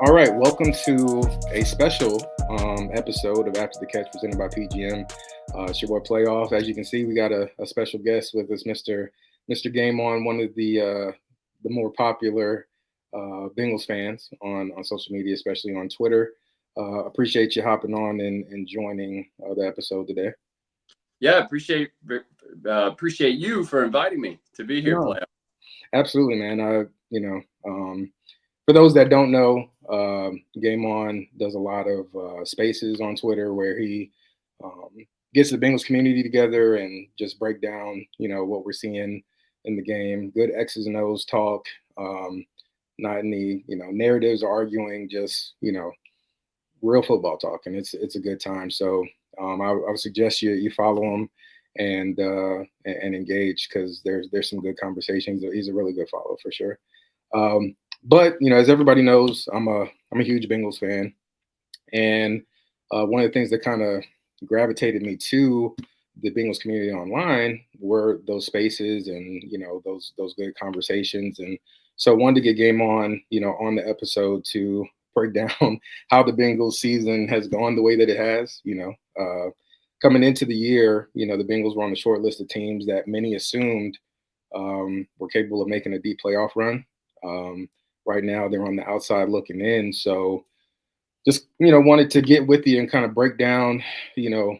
All right, welcome to a special episode of After the Catch presented by PGM. It's your boy Playoff. As you can see, we got a special guest with us, Mr. Game On, one of the more popular Bengals fans on social media, especially on Twitter. Appreciate you hopping on and joining the episode today. Yeah, appreciate you for inviting me to be here, Playoff. Absolutely, man. For those that don't know, Game On does a lot of spaces on Twitter where he gets the Bengals community together and just break down, what we're seeing in the game. Good X's and O's talk, not any, narratives or arguing, just, real football talk, and it's a good time. So I would suggest you follow him and engage because there's some good conversations. He's a really good follow for sure. But as everybody knows, I'm a huge Bengals fan, and one of the things that kind of gravitated me to the Bengals community online were those spaces and those good conversations. And so I wanted to get Game On, on the episode to break down how the Bengals season has gone the way that it has. Coming into the year, the Bengals were on the short list of teams that many assumed were capable of making a deep playoff run. Right now, they're on the outside looking in. So just, wanted to get with you and kind of break down,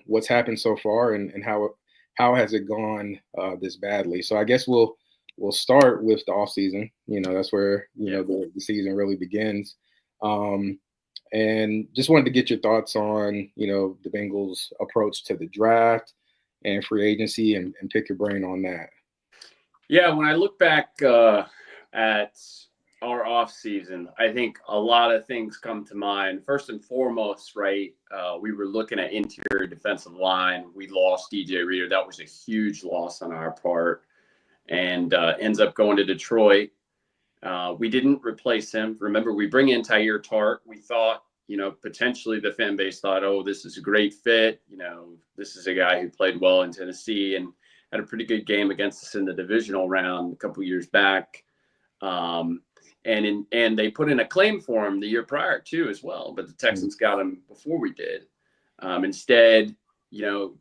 what's happened so far and how has it gone this badly. So I guess we'll start with the offseason. That's where, the season really begins. And just wanted to get your thoughts on, the Bengals' approach to the draft and free agency and pick your brain on that. Yeah, when I look back at our off season, I think a lot of things come to mind. First and foremost, right, we were looking at interior defensive line. We lost DJ Reader. That was a huge loss on our part, and ends up going to Detroit. We didn't replace him. Remember, we bring in Tyre Tart. We thought, potentially the fan base thought, oh, this is a great fit. This is a guy who played well in Tennessee and had a pretty good game against us in the divisional round a couple years back. And they put in a claim for him the year prior too as well, but the Texans got him before we did. Instead,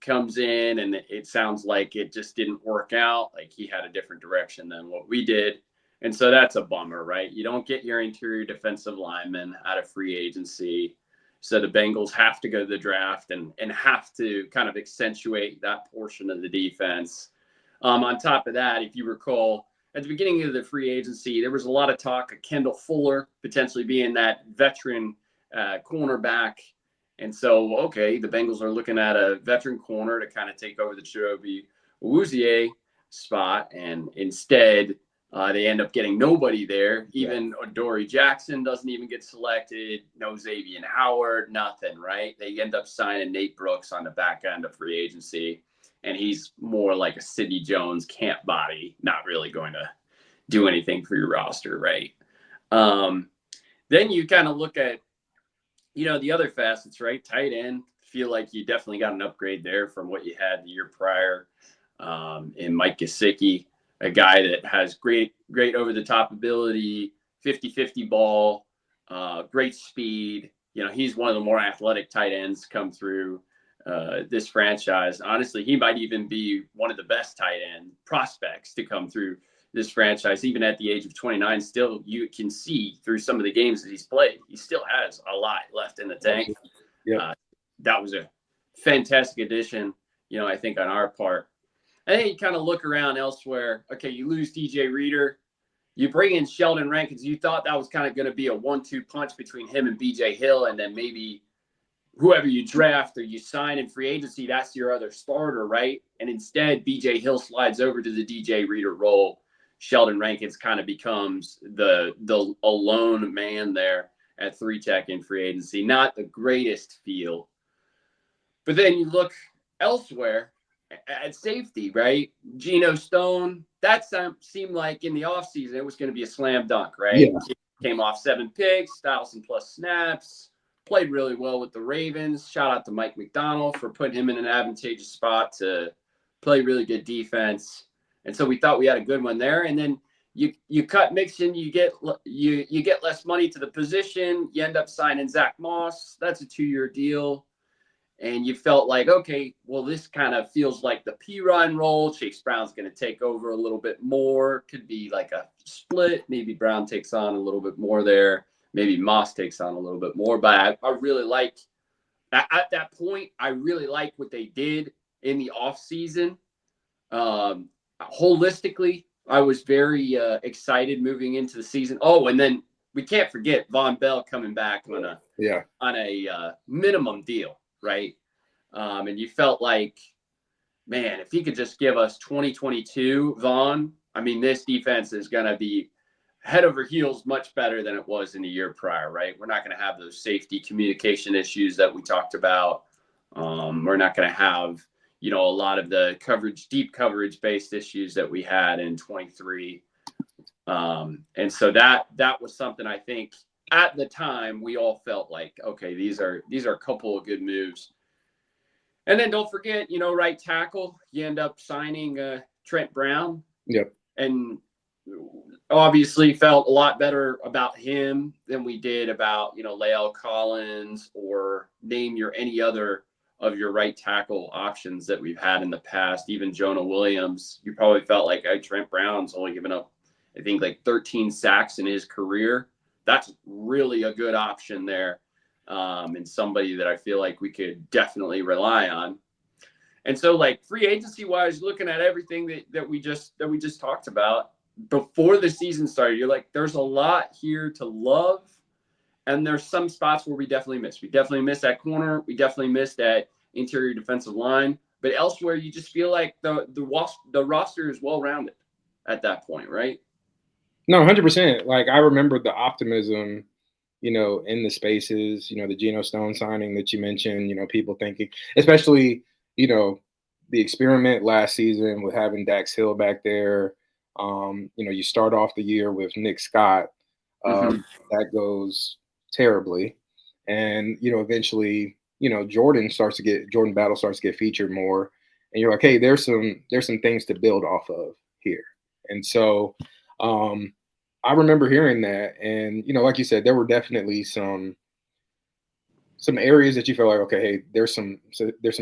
comes in and it sounds like it just didn't work out. Like he had a different direction than what we did. And so that's a bummer, right? You don't get your interior defensive lineman out of free agency. So the Bengals have to go to the draft and have to kind of accentuate that portion of the defense. On top of that, if you recall, at the beginning of the free agency, there was a lot of talk of Kendall Fuller potentially being that veteran cornerback. And so, okay, the Bengals are looking at a veteran corner to kind of take over the Chidobe Awuzie spot. And instead, they end up getting nobody there. Even Dory Jackson doesn't even get selected. No Xavier Howard, nothing, right? They end up signing Nate Brooks on the back end of free agency. And he's more like a Sidney Jones camp body, not really going to do anything for your roster, right? Then you kind of look at, the other facets, right? Tight end, feel like you definitely got an upgrade there from what you had the year prior in Mike Gesicki, a guy that has great over-the-top ability, 50-50 ball, great speed. He's one of the more athletic tight ends come through this franchise. Honestly, he might even be one of the best tight end prospects to come through this franchise. Even at the age of 29, still you can see through some of the games that he's played, he still has a lot left in the tank. That was a fantastic addition, I think on our part. And then you kind of look around elsewhere. Okay, you lose DJ Reader. You bring in Sheldon Rankins. You thought that was kind of going to be a 1-2 punch between him and BJ Hill, and then maybe whoever you draft or you sign in free agency, that's your other starter, right? And instead, BJ Hill slides over to the DJ Reader role. Sheldon Rankins kind of becomes the alone man there at 3-tech in free agency. Not the greatest feel. But then you look elsewhere at safety, right? Geno Stone, that seemed like in the offseason it was going to be a slam dunk, right? Yeah. Came off 7 picks, 1,000+ snaps. Played really well with the Ravens. Shout out to Mike McDonald for putting him in an advantageous spot to play really good defense. And so we thought we had a good one there. And then you cut Mixon, you get less money to the position. You end up signing Zach Moss. That's a 2-year deal. And you felt like, okay, well, this kind of feels like the P-Ryan role. Chase Brown's going to take over a little bit more. Could be like a split. Maybe Brown takes on a little bit more there. Maybe Moss takes on a little bit more. But I really like, at that point, I really like what they did in the offseason. Holistically, I was very excited moving into the season. Oh, and then we can't forget Von Bell coming back on a minimum deal, right? And you felt like, man, if he could just give us 2022 Von, I mean, this defense is going to be head over heels much better than it was in the year prior, right? We're not going to have those safety communication issues that we talked about. We're not going to have, a lot of the deep coverage based issues that we had in 23. And so that was something I think at the time we all felt like, okay, these are a couple of good moves. And then don't forget, right tackle, you end up signing Trent Brown. Yep. And obviously felt a lot better about him than we did about, Lael Collins or name any other of your right tackle options that we've had in the past. Even Jonah Williams, you probably felt like Trent Brown's only given up, I think, like 13 sacks in his career. That's really a good option there. And somebody that I feel like we could definitely rely on. And so, like, free agency wise, looking at everything that we just talked about before the season started, you're like, there's a lot here to love. And there's some spots where we definitely missed. We definitely missed that corner. We definitely missed that interior defensive line. But elsewhere, you just feel like the roster is well rounded at that point, right? No, 100%. Like, I remember the optimism, in the spaces, the Geno Stone signing that you mentioned, people thinking, especially, the experiment last season with having Dax Hill back there. You start off the year with Nick Scott. That goes terribly. And, eventually, Jordan Battle starts to get featured more. And you're like, hey, there's some things to build off of here. And so I remember hearing that. And, like you said, there were definitely some areas that you feel like, okay, hey, there's some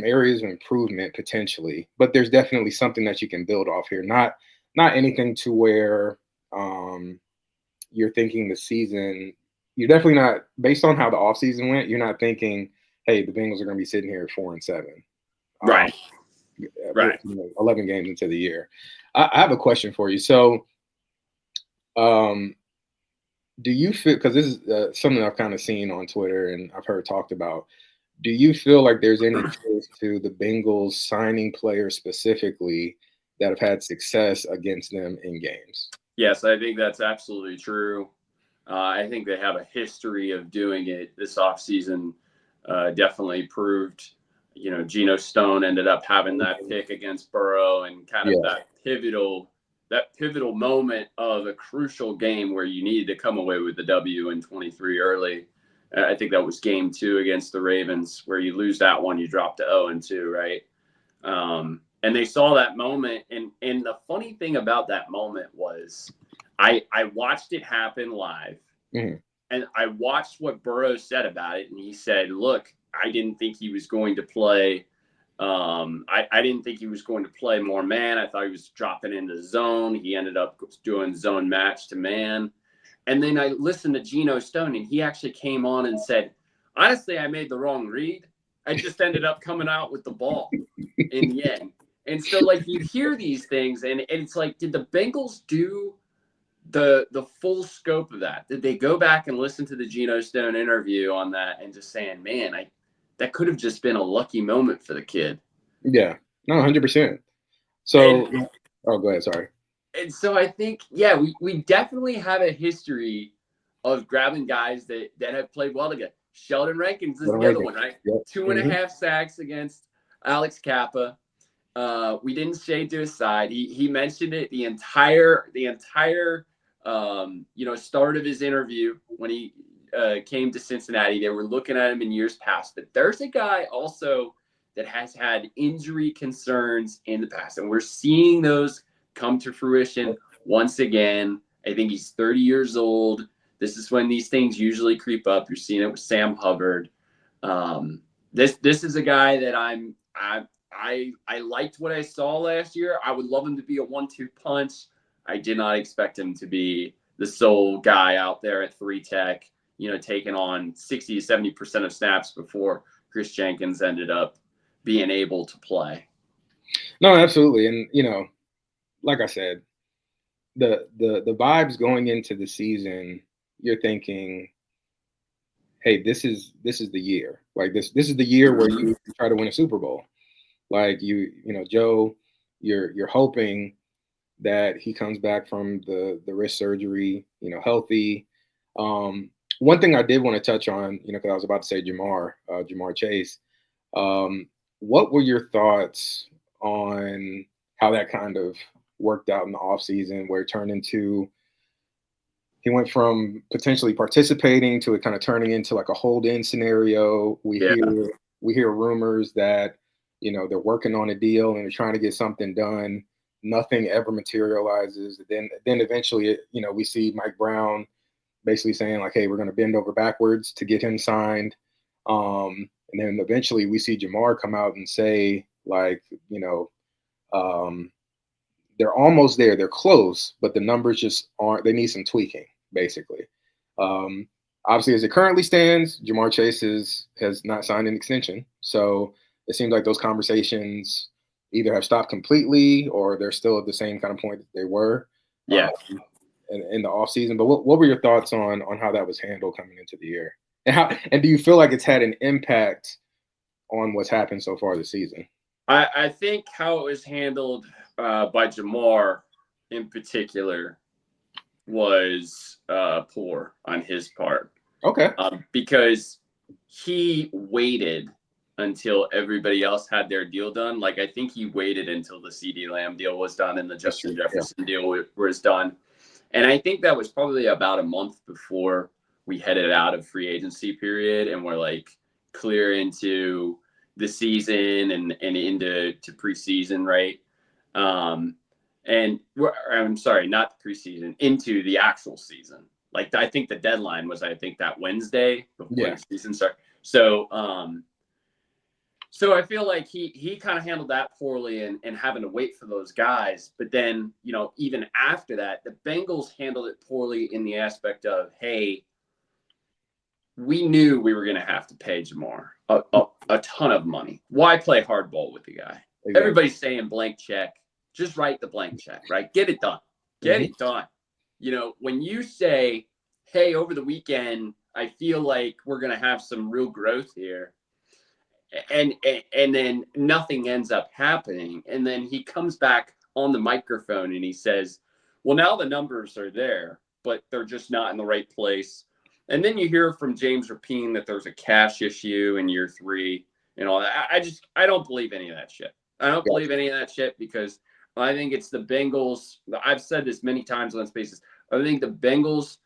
areas of improvement potentially, but there's definitely something that you can build off here. Not anything to where you're thinking the season. You're definitely not, based on how the offseason went, you're not thinking, hey, the Bengals are going to be sitting here at 4-7. Right. Right. 11 games into the year. I have a question for you. So, do you feel, because this is something I've kind of seen on Twitter and I've heard talked about, do you feel like there's any truth to the Bengals signing players specifically that have had success against them in games? Yes, I think that's absolutely true. I think they have a history of doing it. This offseason definitely proved, Geno Stone ended up having that pick against Burrow and kind of that pivotal moment of a crucial game where you needed to come away with the W in 23 early. I think that was game 2 against the Ravens, where you lose that one, you drop to 0-2, right? And they saw that moment. And the funny thing about that moment was I watched it happen live. Mm-hmm. And I watched what Burrow said about it. And he said, look, I didn't think he was going to play. I didn't think he was going to play more man. I thought he was dropping into zone. He ended up doing zone match to man. And then I listened to Geno Stone, and he actually came on and said, honestly, I made the wrong read. I just ended up coming out with the ball in the end. And so, like, you hear these things, and it's like, did the Bengals do the full scope of that? Did they go back and listen to the Geno Stone interview on that and just saying, man, that could have just been a lucky moment for the kid? Yeah, no, 100%. So, go ahead. Sorry. And so I think, we definitely have a history of grabbing guys that have played well together. Sheldon Rankins is the other one, right? Yep. 2.5 sacks against Alex Kappa. We didn't shade to his side. He mentioned it the entire start of his interview when he came to Cincinnati. They were looking at him in years past, but there's a guy also that has had injury concerns in the past, and we're seeing those come to fruition once again. I think he's 30 years old. This is when these things usually creep up. You're seeing it with Sam Hubbard. This is a guy that I liked what I saw last year. I would love him to be a 1-2 punch. I did not expect him to be the sole guy out there at 3 tech, taking on 60 to 70% of snaps before Chris Jenkins ended up being able to play. No, absolutely. And, like I said, the vibes going into the season, you're thinking, hey, this is the year. Like this is the year where you try to win a Super Bowl. Like Joe, you're hoping that he comes back from the wrist surgery, healthy. One thing I did want to touch on, because I was about to say Jamar Chase. What were your thoughts on how that kind of worked out in the offseason, where it turned into, he went from potentially participating to it kind of turning into like a hold-in scenario. We hear rumors that they're working on a deal and they're trying to get something done. Nothing ever materializes. Then eventually, we see Mike Brown basically saying like, "Hey, we're going to bend over backwards to get him signed." And then eventually, we see Jamar come out and say like, they're almost there. They're close, but the numbers just aren't. They need some tweaking, basically. Obviously, as it currently stands, Jamar Chase has not signed an extension. So it seems like those conversations either have stopped completely or they're still at the same kind of point that they were in the offseason. But what were your thoughts on how that was handled coming into the year? And do you feel like it's had an impact on what's happened so far this season? I think how it was handled by Jamar in particular was poor on his part. Okay. Because he waited until everybody else had their deal done. Like, I think he waited until the CeeDee Lamb deal was done and the Justin Jefferson deal was done. And I think that was probably about a month before we headed out of free agency period and we're like clear into the season and into preseason, right? And I'm sorry, not the preseason, into the actual season. Like, I think the deadline was, that Wednesday before the season started. So, so I feel like he kind of handled that poorly and having to wait for those guys. But then, even after that, the Bengals handled it poorly in the aspect of, hey, we knew we were going to have to pay Jamar a ton of money. Why play hardball with the guy? Exactly. Everybody's saying blank check. Just write the blank check, right? Get it done. Get it done. When you say, hey, over the weekend, I feel like we're going to have some real growth here. And then nothing ends up happening. And then he comes back on the microphone and he says, well, now the numbers are there, but they're just not in the right place. And then you hear from James Rapine that there's a cash issue in year 3 and all that. I don't believe any of that shit. I don't believe any of that shit because I think it's the Bengals. I've said this many times on Spaces. I think the Bengals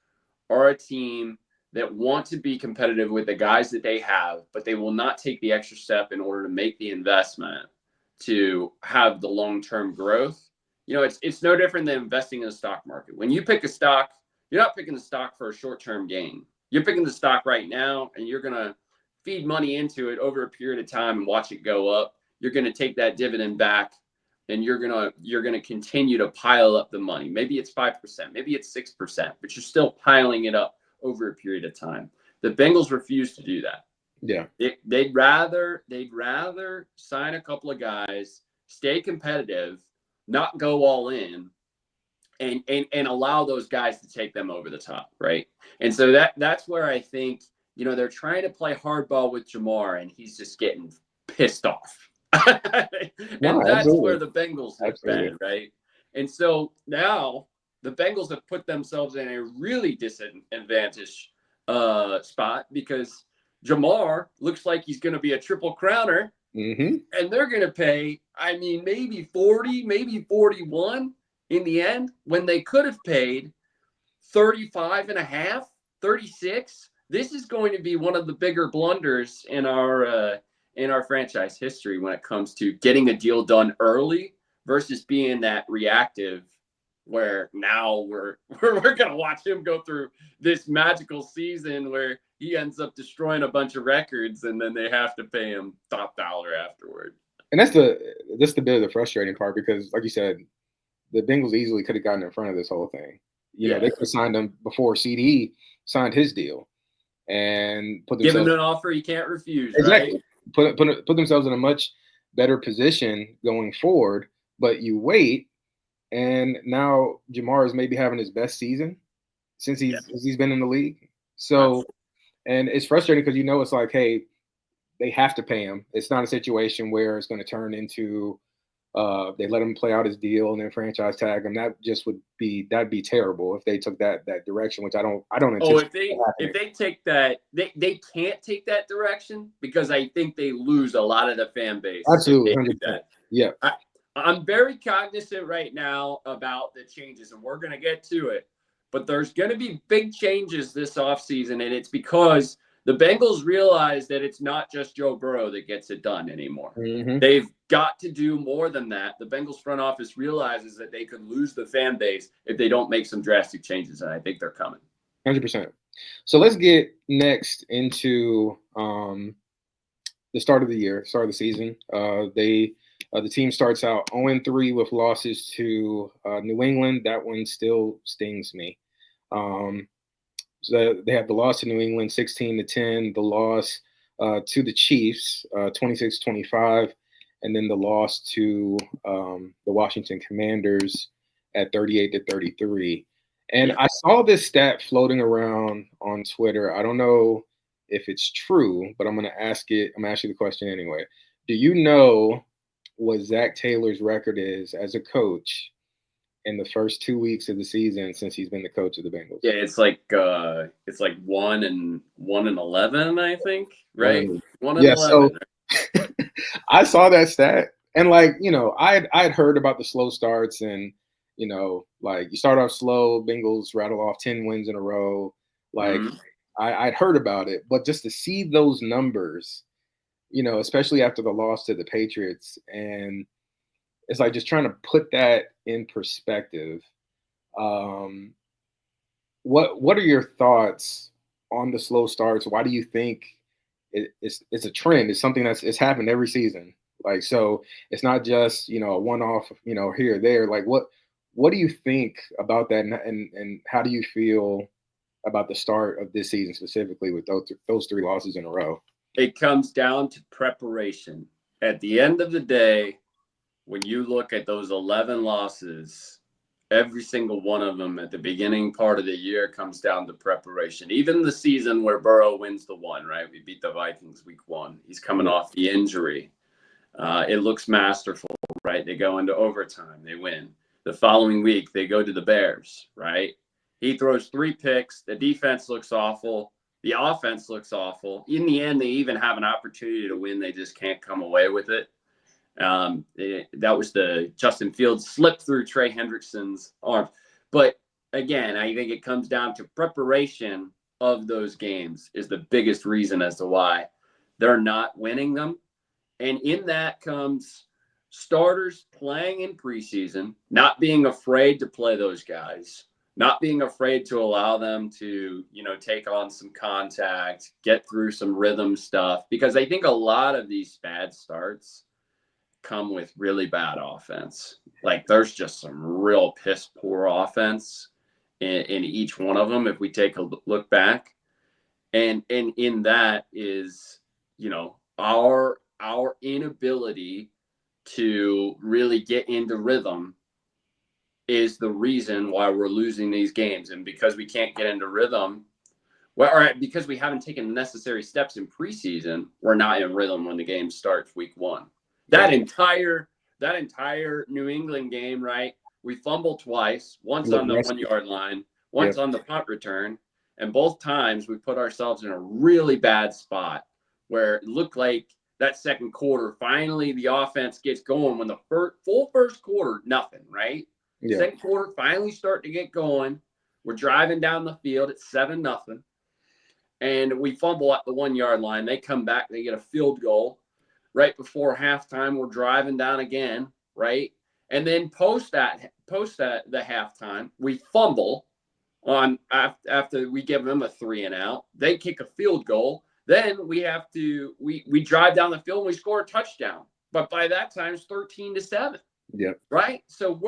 are a team that want to be competitive with the guys that they have, but they will not take the extra step in order to make the investment to have the long-term growth. It's no different than investing in the stock market. When you pick a stock, you're not picking the stock for a short-term gain. You're picking the stock right now, and you're going to feed money into it over a period of time and watch it go up. You're going to take that dividend back, and you're gonna continue to pile up the money. Maybe it's 5%, maybe it's 6%, but you're still piling it up over a period of time. The Bengals refuse to do that. Yeah, they'd rather sign a couple of guys, stay competitive, not go all in, and allow those guys to take them over the top, right? And so that's where I think they're trying to play hardball with Jamar, and he's just getting pissed off. And that's where the Bengals have been, right? And so now the Bengals have put themselves in a really disadvantaged spot because Jamar looks like he's going to be a triple crowner, and they're going to pay, maybe 40, maybe 41 in the end, when they could have paid 35 and a half, 36. This is going to be one of the bigger blunders in our franchise history when it comes to getting a deal done early versus being that reactive where now we're gonna watch him go through this magical season where he ends up destroying a bunch of records, and then they have to pay him top dollar afterward. And that's the bit of the frustrating part because, like you said, the Bengals easily could have gotten in front of this whole thing. They Yeah, could have signed him before CD signed his deal and put give him themselves an offer you can't refuse, right? exactly put themselves in a much better position going forward. But you wait, and now Jamar is maybe having his best season Yeah, since he's been in the league. So, absolutely. and it's frustrating because it's like, hey, they have to pay him. It's not a situation where it's going to turn into they let him play out his deal and then franchise tag him. That'd be terrible if they took that direction, which I don't Oh, anticipate if happening. they take that, they can't take that direction because I think they lose a lot of the fan base if Absolutely, they do 100%. that. Yeah. I, I'm very cognizant right now about the changes, and we're going to get to it. But there's going to be big changes this offseason, and it's because the Bengals realize that it's not just Joe Burrow that gets it done anymore. Mm-hmm. They've got to do more than that. The Bengals front office realizes that they could lose the fan base if they don't make some drastic changes, and I think they're coming. 100%. So let's get next into the start of the year, start of the season. The team starts out 0-3 with losses to New England. That one still stings me. Um, so they have the loss to New England, 16-10. The loss to the Chiefs, 26-25, and then the loss to the Washington Commanders at 38-33. And Yeah. I saw this stat floating around on Twitter. I don't know if it's true, but I'm going to ask it. I'm going to ask you the question anyway. Do you know what Zach Taylor's record is as a coach in the first 2 weeks of the season since he's been the coach of the Bengals? Yeah, it's like 1-11, I think, One right? and One and yeah. So 11. I saw that stat, and like I had heard about the slow starts, and like you start off slow, Bengals rattle off 10 wins in a row. Like Mm-hmm. I'd heard about it, but just to see those numbers, especially after the loss to the Patriots, and it's like just trying to put that in perspective. Um, what are your thoughts on the slow starts? Why do you think it's a trend? It's something it's happened every season. Like so, it's not just a one off here or there. Like what do you think about that, and how do you feel about the start of this season specifically with those three losses in a row? It comes down to preparation. At the end of the day, when you look at those 11 losses, every single one of them at the beginning part of the year comes down to preparation. Even the season where Burrow wins the one, right? We beat the Vikings week 1. He's coming Yeah, off the injury. It looks masterful, right? They go into overtime, they win. The following week, they go to the Bears, right? He throws 3 picks. The defense looks awful. The offense looks awful. In the end, they even have an opportunity to win. They just can't come away with it. That was the Justin Fields slip through Trey Hendrickson's arms. But again, I think it comes down to preparation of those games is the biggest reason as to why they're not winning them. And in that comes starters playing in preseason, not being afraid to play those guys, not being afraid to allow them to, take on some contact, get through some rhythm stuff. Because I think a lot of these bad starts come with really bad offense. Like there's just some real piss poor offense in each one of them if we take a look back. And in that is, our inability to really get into rhythm is the reason why we're losing these games. And because we can't get into rhythm, well, all right, because we haven't taken the necessary steps in preseason, we're not in rhythm when the game starts week 1. yeah, That entire New England game, right? We fumbled twice, once look on the rusty. 1 yard line, Yeah, once on the punt return, and both times we put ourselves in a really bad spot where it looked like that second quarter finally the offense gets going when the full first quarter nothing, right? yeah, Second quarter finally start to get going. We're driving down the field at 7-0, and we fumble at the 1 yard line. They come back, they get a field goal right before halftime. We're driving down again, right? And then post that the halftime, we fumble on after we give them a 3-and-out. They kick a field goal. Then we drive down the field and we score a touchdown. But by that time, it's 13-7. Yep. Right. So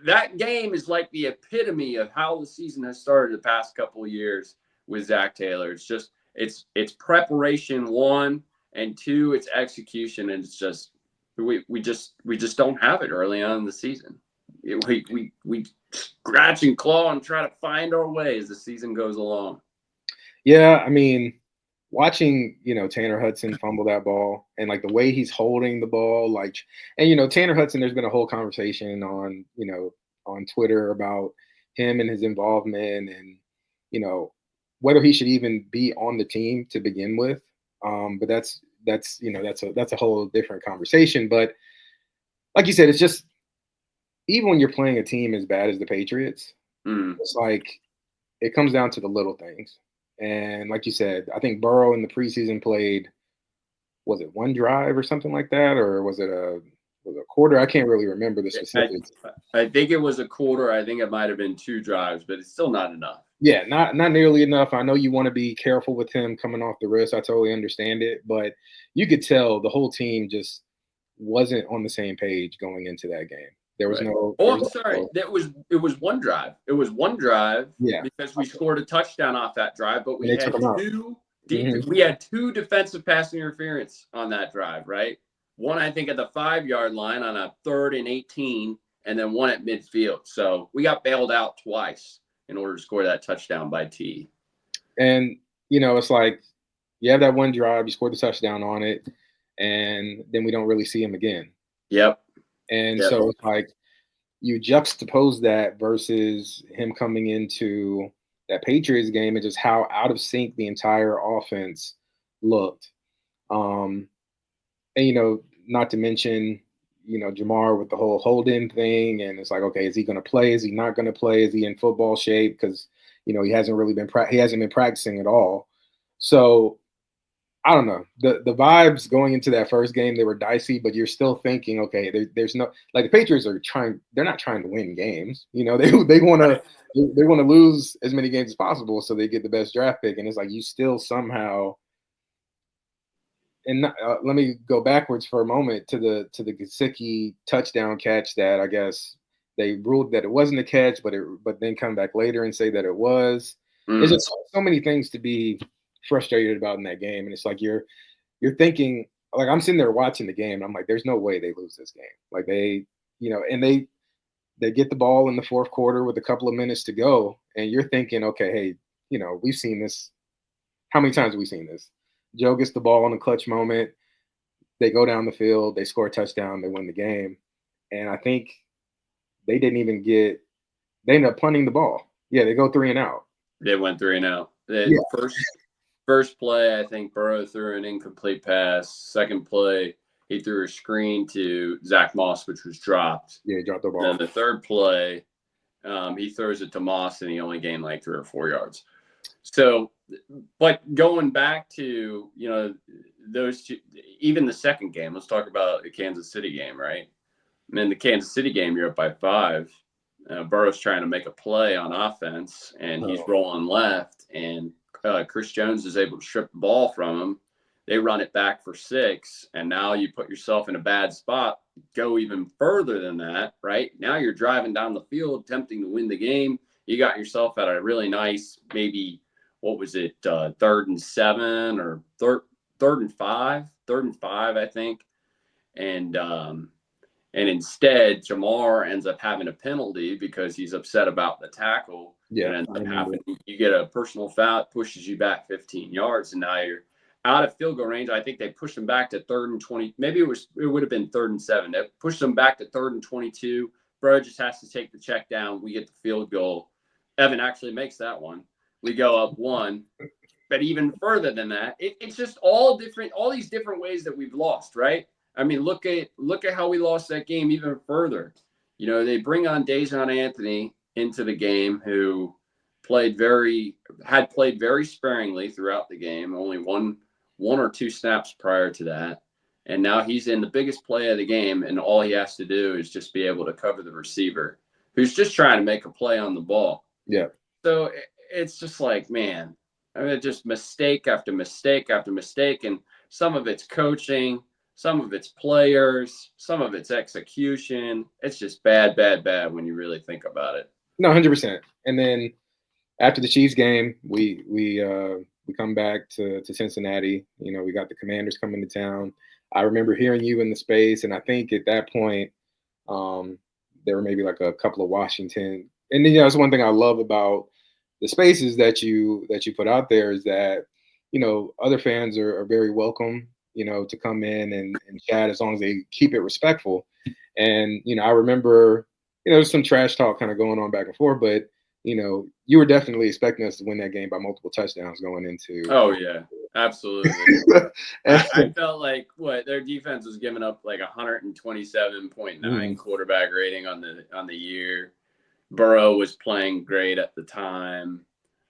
that game is like the epitome of how the season has started the past couple of years with Zach Taylor. It's just it's preparation, one, and two, it's execution, and it's just we just don't have it early on in the season. We scratch and claw and try to find our way as the season goes along. Yeah, I mean, watching, Tanner Hudson fumble that ball and like the way he's holding the ball, like, and Tanner Hudson, there's been a whole conversation on Twitter about him and his involvement and whether he should even be on the team to begin with. But that's a whole different conversation. But like you said, it's just even when you're playing a team as bad as the Patriots, it's like it comes down to the little things. And like you said, I think Burrow in the preseason played, was it one drive or something like that, or was it a quarter? I can't really remember the specifics. I think it was a quarter. I think it might have been 2 drives, but it's still not enough. Yeah, not nearly enough. I know you want to be careful with him coming off the wrist. I totally understand it, but you could tell the whole team just wasn't on the same page going into that game. There was no. Oh, I'm sorry. It was one drive. It was one drive. Yeah. Because we scored a touchdown off that drive, but we had two. Mm-hmm. We had 2 defensive pass interference on that drive, right? One, I think, at the 5-yard line on a 3rd and 18, and then one at midfield. So we got bailed out twice in order to score that touchdown by T. And it's like you have that one drive, you scored the touchdown on it, and then we don't really see him again. Yep. And so it's like you juxtapose that versus him coming into that Patriots game and just how out of sync the entire offense looked. And, not to mention, Jamar with the whole hold-in thing. And it's like, okay, is he going to play? Is he not going to play? Is he in football shape? Because, he hasn't really been practicing at all. So I don't know. The vibes going into that first game, they were dicey, but you're still thinking, okay, there's no, like, the Patriots they're not trying to win games. They want to lose as many games as possible so they get the best draft pick. And it's like you still somehow, and let me go backwards for a moment to the Gesicki touchdown catch that I guess they ruled that it wasn't a catch, but then come back later and say that it was. There's just so many things to be frustrated about in that game, and it's like you're thinking, like, I'm sitting there watching the game and I'm like, there's no way they lose this game. Like they and they get the ball in the fourth quarter with a couple of minutes to go, and you're thinking, okay, hey, we've seen this. How many times have we seen this? Joe gets the ball in a clutch moment, they go down the field, they score a touchdown, they win the game. And I think they ended up punting the ball. Yeah, they go 3-and-out. They went 3-and-out. First play, I think Burrow threw an incomplete pass. Second play, he threw a screen to Zach Moss, which was dropped. Yeah, he dropped the ball. And then the third play, he throws it to Moss, and he only gained like 3 or 4 yards. So, but going back to, those two, even the second game, let's talk about the Kansas City game, right? And in the Kansas City game, you're up by 5. Burrow's trying to make a play on offense, and he's rolling left, and Chris Jones is able to strip the ball from him. They run it back for 6, and now you put yourself in a bad spot. Go even further than that, right? Now you're driving down the field, attempting to win the game. You got yourself at a really nice, maybe, what was it, 3rd and 7 or 3rd and 5? 3rd and 5, I think. And instead, Jamar ends up having a penalty because he's upset about the tackle. Yeah, and ends up happening. You get a personal foul, pushes you back 15 yards, and now you're out of field goal range. I think they pushed them back to 3rd and 20. Maybe it would have been 3rd and 7. They pushed them back to 3rd and 22. Bro just has to take the check down. We get the field goal. Evan actually makes that one. We go up 1. But even further than that, it's just all these different ways that we've lost, right? I mean, look at how we lost that game even further. They bring on Dejon Anthony into the game, who had played very sparingly throughout the game, only one or 2 snaps prior to that. And now he's in the biggest play of the game, and all he has to do is just be able to cover the receiver who's just trying to make a play on the ball. Yeah. So it's just like, man, I mean, just mistake after mistake after mistake. And some of it's coaching, some of it's players, some of it's execution. It's just bad, bad, bad when you really think about it. No, 100%. And then after the Chiefs game, we come back to Cincinnati. We got the Commanders coming to town. I remember hearing you in the space, and I think at that point, um, there were maybe like a couple of Washington. And then that's one thing I love about the spaces that you put out there is that other fans are very welcome. To come in and chat as long as they keep it respectful. And I remember there's some trash talk kind of going on back and forth, but you were definitely expecting us to win that game by multiple touchdowns going into. Oh yeah, absolutely. And, I felt like their defense was giving up like 127.9 quarterback rating on the year. Burrow was playing great at the time.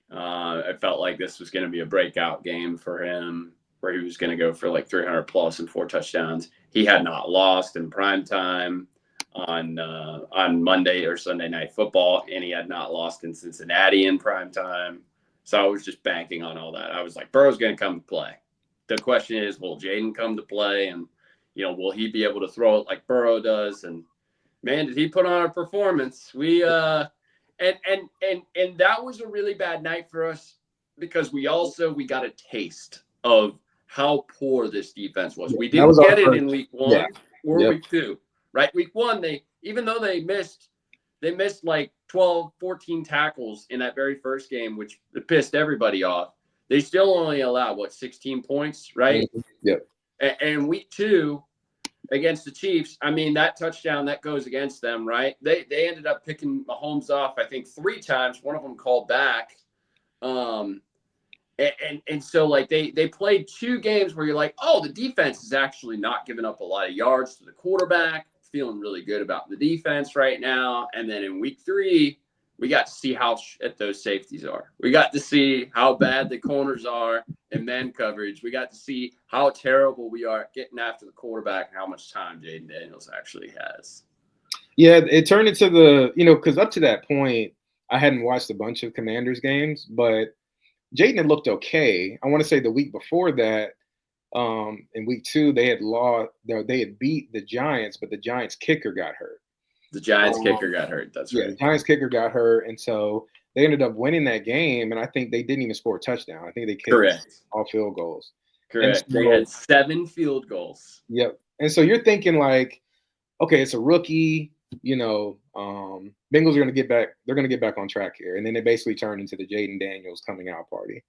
I felt like this was going to be a breakout game for him, where he was going to go for like 300 plus and 4 touchdowns. He had not lost in prime time on Monday or Sunday Night Football, and he had not lost in Cincinnati in prime time. So I was just banking on all that. I was like, Burrow's going to come to play. The question is, will Jaden come to play, and will he be able to throw it like Burrow does? And man, did he put on a performance? We and that was a really bad night for us because we got a taste of how poor this defense was. We that was didn't our get it first. in week 1 Yeah. or Yep. week 2. Right? Week 1, even though they missed like 12, 14 tackles in that very first game, which pissed everybody off. They still only allowed 16 points, right? Mm-hmm. Yep. And week 2 against the Chiefs, I mean, that touchdown that goes against them, right? They ended up picking Mahomes off, I think 3 times. One of them called back. And so like they played 2 games where you're like, oh, the defense is actually not giving up a lot of yards to the quarterback. Feeling really good about the defense right now. And then in week 3, we got to see how shit those safeties are. We got to see how bad the corners are in man coverage. We got to see how terrible we are at getting after the quarterback and how much time Jaden Daniels actually has. Yeah, it turned into because up to that point, I hadn't watched a bunch of Commanders games, but Jaden had looked okay. I want to say the week before that, in week 2, they had beat the Giants, but the Giants kicker got hurt. The Giants kicker got hurt. That's right. The Giants kicker got hurt, and so they ended up winning that game. And I think they didn't even score a touchdown. I think they kicked all field goals. Correct. So, they had 7 field goals. Yep. And so you're thinking like, okay, it's a rookie. Bengals are going to get back. They're going to get back on track here, and then it basically turned into the Jaden Daniels coming out party.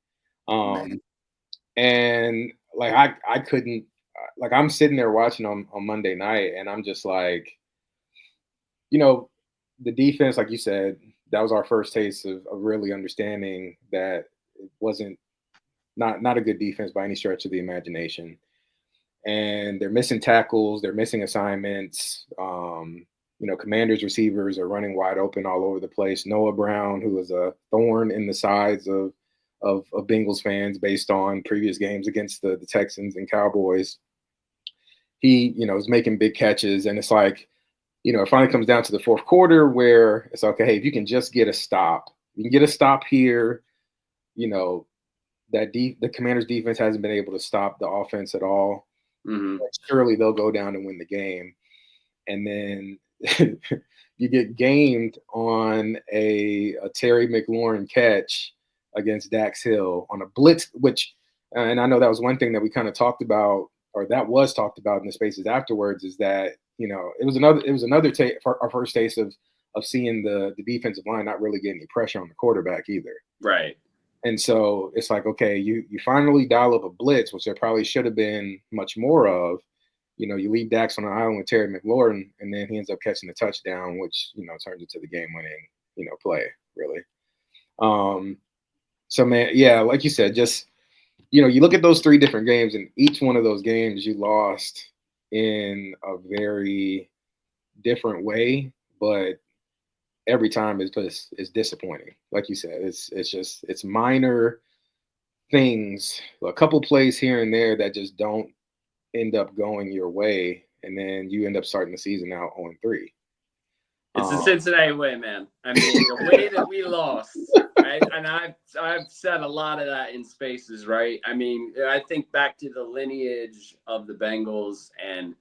And like I couldn't, like I'm sitting there watching on Monday night, and I'm just like, the defense, like you said, that was our first taste of really understanding that it wasn't not a good defense by any stretch of the imagination. And they're missing tackles, they're missing assignments. Commanders receivers are running wide open all over the place. Noah Brown, who is a thorn in the sides of Bengals fans based on previous games against the Texans and Cowboys, he is making big catches, and it's like, it finally comes down to the fourth quarter where it's okay, hey, if you can just get a stop, you can get a stop here. The Commanders defense hasn't been able to stop the offense at all. Mm-hmm. Surely they'll go down and win the game. And then you get gamed on a Terry McLaurin catch against Dax Hill on a blitz, which, and I know that was one thing that we kind of talked about, or that was talked about in the spaces afterwards, is that it was another our first taste of seeing the defensive line not really getting any pressure on the quarterback either. Right. And so it's like, okay, you finally dial up a blitz, which there probably should have been much more of. You leave Dax on an island with Terry McLaurin, and then he ends up catching the touchdown, which turns into the game-winning play, really. So man, yeah, like you said, just you look at those 3 different games, and each one of those games you lost in a very different way, but every time it's disappointing. Like you said, it's minor things, a couple plays here and there that just don't end up going your way, and then you end up starting the season out 0-3. It's the Cincinnati way, man. I mean, the way that we lost, right? And I've said a lot of that in spaces, right? I mean, I think back to the lineage of the Bengals and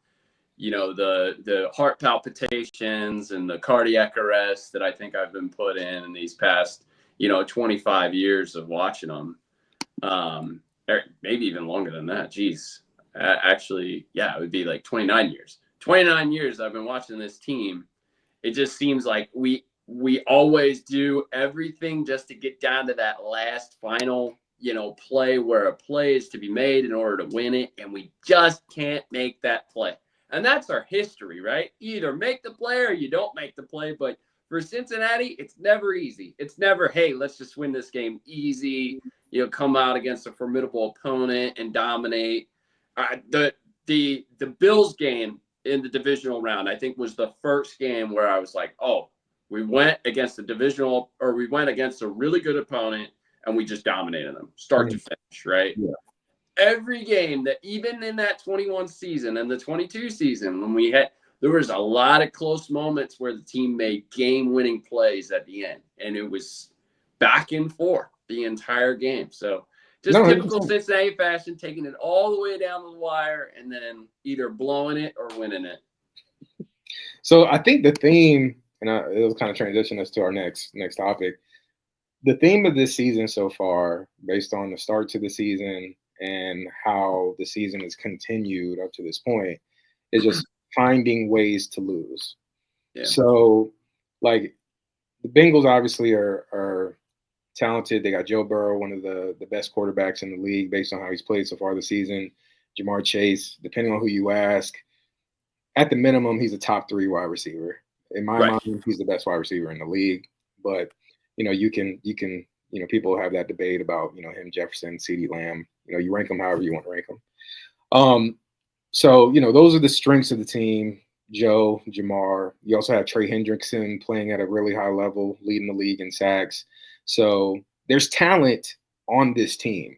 the heart palpitations and the cardiac arrest that I think I've been put in these past 25 years of watching them, or maybe even longer than that. Geez, actually, yeah, it would be like 29 years. 29 years I've been watching this team. It just seems like we always do everything just to get down to that last final play where a play is to be made in order to win it, and we just can't make that play. And that's our history, right? You either make the play or you don't make the play. But for Cincinnati, it's never easy. It's never, hey, let's just win this game easy, come out against a formidable opponent and dominate. The Bills game in the divisional round, I think, was the first game where I was like, oh, we went against a really good opponent and we just dominated them start to finish, right? Yeah. Every game that, even in that 21 season and the 22 season, there was a lot of close moments where the team made game-winning plays at the end, and it was back and forth the entire game. So just typical Cincinnati fashion, taking it all the way down the wire and then either blowing it or winning it. So I think the theme, and it'll kind of transition us to our next topic. The theme of this season so far, based on the start to the season and how the season has continued up to this point, is just finding ways to lose. Yeah. So, like, the Bengals obviously are talented. They got Joe Burrow, one of the best quarterbacks in the league based on how he's played so far this season. Jamar Chase, depending on who you ask, at the minimum, he's a top 3 wide receiver. In my mind, he's the best wide receiver in the league. But, you can people have that debate about, him, Jefferson, CeeDee Lamb. You rank them however you want to rank them. So, those are the strengths of the team. Joe, Jamar. You also have Trey Hendrickson playing at a really high level, leading the league in sacks. So there's talent on this team,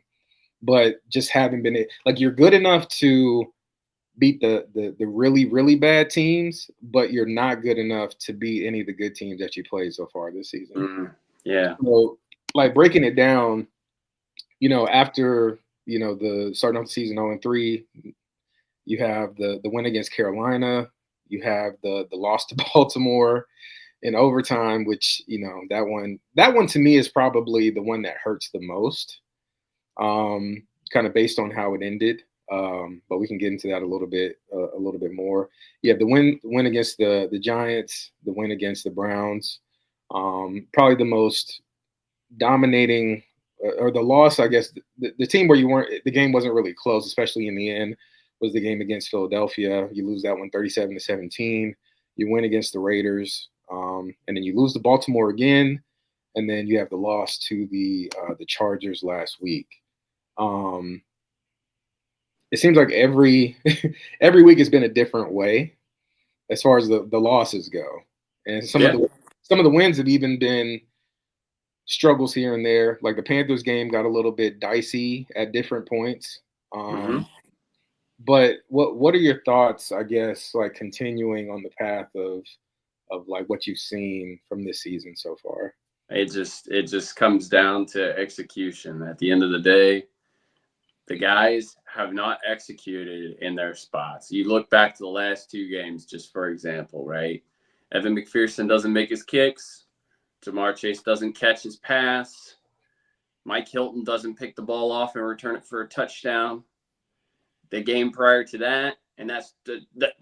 but just haven't been like, you're good enough to beat the really, really bad teams, but you're not good enough to beat any of the good teams that you played so far this season. Yeah. So, like, breaking it down, after, the starting off the season 0-3, you have the win against Carolina, you have the loss to Baltimore in overtime, which, that one to me is probably the one that hurts the most, kind of based on how it ended. But we can get into that a little bit more. Yeah, the win against the Giants, the win against the Browns, probably the most dominating, or the loss, I guess, the team where the game wasn't really close, especially in the end, was the game against Philadelphia. You lose that one 37-17. You win against the Raiders, and then you lose to Baltimore again, and then you have the loss to the Chargers last week. It seems like every week has been a different way as far as the losses go, and some of the wins have even been struggles here and there. Like the Panthers game got a little bit dicey at different points. But what are your thoughts, I guess, like continuing on the path of like what you've seen from this season so far? It just comes down to execution. At the end of the day, the guys have not executed in their spots. You look back to the last 2 games, just for example, right? Evan McPherson doesn't make his kicks. Jamar Chase doesn't catch his pass. Mike Hilton doesn't pick the ball off and return it for a touchdown. The game prior to that, and that's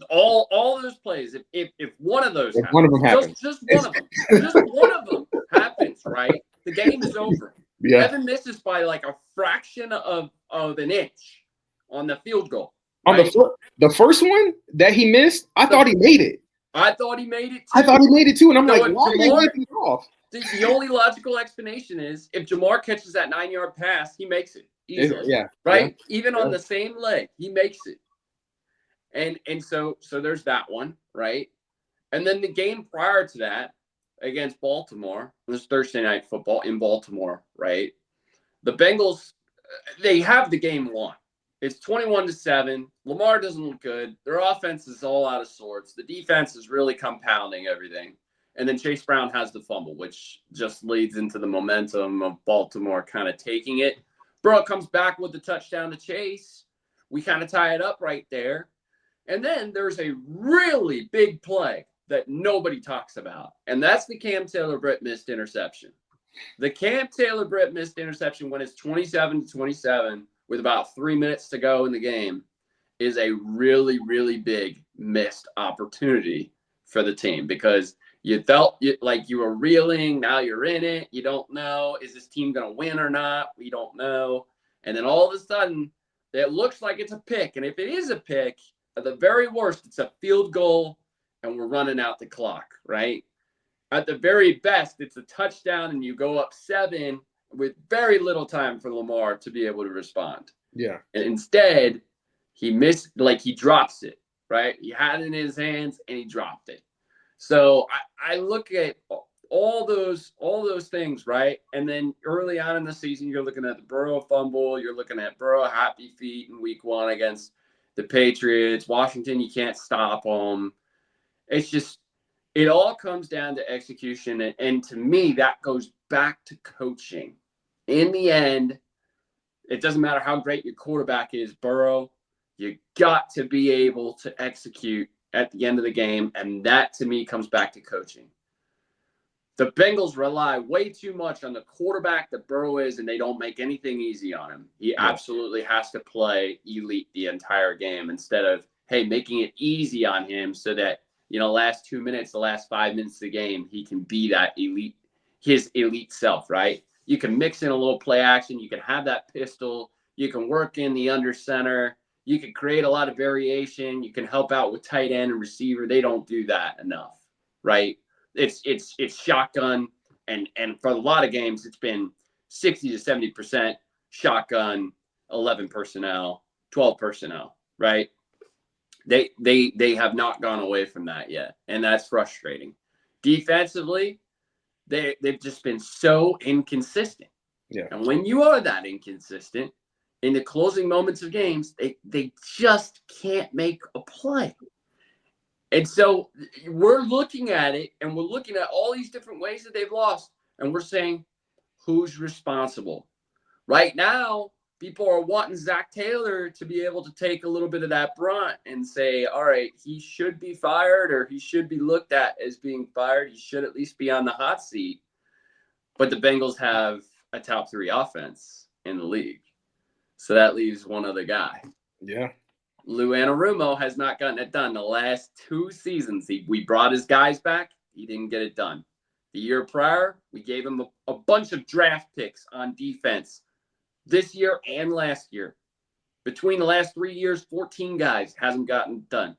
all those plays. If one of those happens, one of them happens, just one of them happens, right? The game is over. Yeah. Evan misses by like a fraction of an inch on the field goal. Right? On the first one that he missed, I thought he made it. I thought he made it too. And I'm like, why are they waving it off? The only logical explanation is if Jamar catches that 9-yard pass, he makes it easily. Yeah. Right? Yeah. Even on the same leg, he makes it. And so there's that one, right? And then the game prior to that against Baltimore, it was Thursday Night Football in Baltimore, right? The Bengals, they have the game won. It's 21-7. Lamar doesn't look good. Their offense is all out of sorts. The defense is really compounding everything. And then Chase Brown has the fumble, which just leads into the momentum of Baltimore kind of taking it. Burrow comes back with the touchdown to Chase. We kind of tie it up right there. And then there's a really big play that nobody talks about, and that's the Cam Taylor-Britt missed interception. The Cam Taylor-Britt missed interception when it's 27-27 with about 3 minutes to go in the game is a really, really big missed opportunity for the team because you felt like you were reeling. Now you're in it. You don't know. Is this team going to win or not? We don't know. And then all of a sudden, it looks like it's a pick. And if it is a pick, at the very worst, it's a field goal and we're running out the clock, right? At the very best, it's a touchdown and you go up 7 with very little time for Lamar to be able to respond. Yeah. And instead, he missed, like he drops it, right? He had it in his hands and he dropped it. So I look at all those things, right? And then early on in the season, you're looking at the Burrow fumble. You're looking at Burrow happy feet in week 1 against the Patriots. Washington, you can't stop them. It's just, it all comes down to execution. And to me, that goes back to coaching. In the end, it doesn't matter how great your quarterback is, Burrow, you got to be able to execute at the end of the game. And that, to me, comes back to coaching. The Bengals rely way too much on the quarterback that Burrow is, and they don't make anything easy on him. He absolutely has to play elite the entire game instead of, hey, making it easy on him so that, last 2 minutes, the last 5 minutes of the game, he can be that elite, his elite self, right? You can mix in a little play action. You can have that pistol. You can work in the under center. You can create a lot of variation. You can help out with tight end and receiver. They don't do that enough, right? It's shotgun, and for a lot of games, it's been 60 to 70% shotgun, 11 personnel, 12 personnel, right? They have not gone away from that yet, and that's frustrating. Defensively, they've just been so inconsistent. Yeah. And when you are that inconsistent in the closing moments of games, they just can't make a play. And so we're looking at it, and we're looking at all these different ways that they've lost, and we're saying, who's responsible? Right now, people are wanting Zach Taylor to be able to take a little bit of that brunt and say, all right, he should be fired, or he should be looked at as being fired. He should at least be on the hot seat. But the Bengals have a top 3 offense in the league. So that leaves one other guy. Yeah. Lou Anarumo has not gotten it done the last 2 seasons. We brought his guys back. He didn't get it done. The year prior, we gave him a bunch of draft picks on defense this year and last year. Between the last 3 years, 14 guys hasn't gotten done.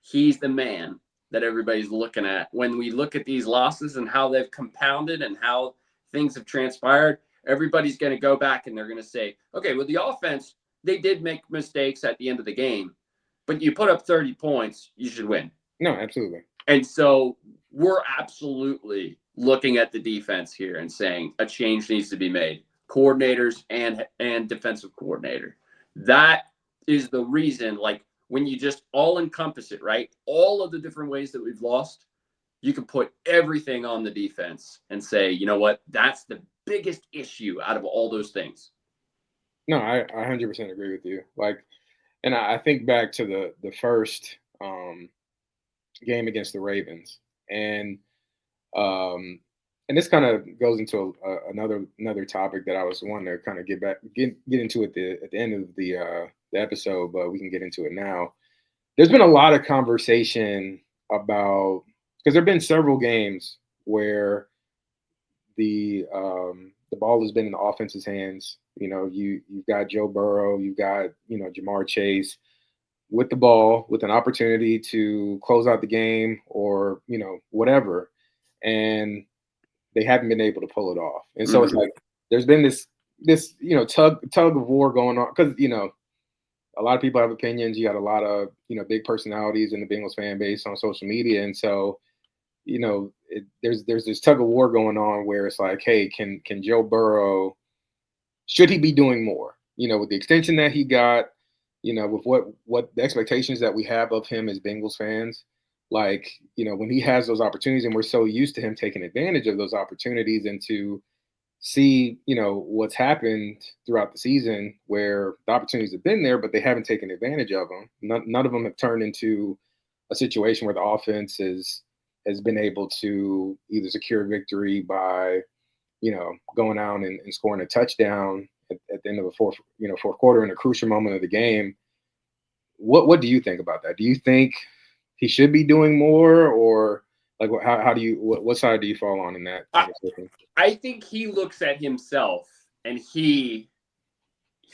He's the man that everybody's looking at. When we look at these losses and how they've compounded and how things have transpired, everybody's going to go back and they're going to say, okay, well, the offense, they did make mistakes at the end of the game, but you put up 30 points, you should win. No, absolutely. And so we're absolutely looking at the defense here and saying a change needs to be made. Coordinators and defensive coordinator. That is the reason, like when you just all encompass it, right? All of the different ways that we've lost, you can put everything on the defense and say, you know what? That's the biggest issue out of all those things. No, I 100% agree with you. Like, and I think back to the first game against the Ravens, and this kind of goes into another topic that I was wanting to kind of get into at the end of the episode, but we can get into it now. There's been a lot of conversation about, because there've been several games where the ball has been in the offense's hands. You've got Joe Burrow, you've got Jamar Chase with the ball, with an opportunity to close out the game or whatever, and they haven't been able to pull it off. And so it's like there's been this tug of war going on, because a lot of people have opinions. You got a lot of big personalities in the Bengals fan base on social media, and so there's this tug of war going on where it's like, hey, can Joe Burrow, should he be doing more? With the extension that he got, with what the expectations that we have of him as Bengals fans, like, when he has those opportunities and we're so used to him taking advantage of those opportunities, and to see, what's happened throughout the season where the opportunities have been there, but they haven't taken advantage of them. None of them have turned into a situation where the offense has been able to either secure victory by, going out and scoring a touchdown at the end of the fourth quarter in a crucial moment of the game. What do you think about that? Do you think he should be doing more, or like how do you what side do you fall on in that conversation? I think he looks at himself, and he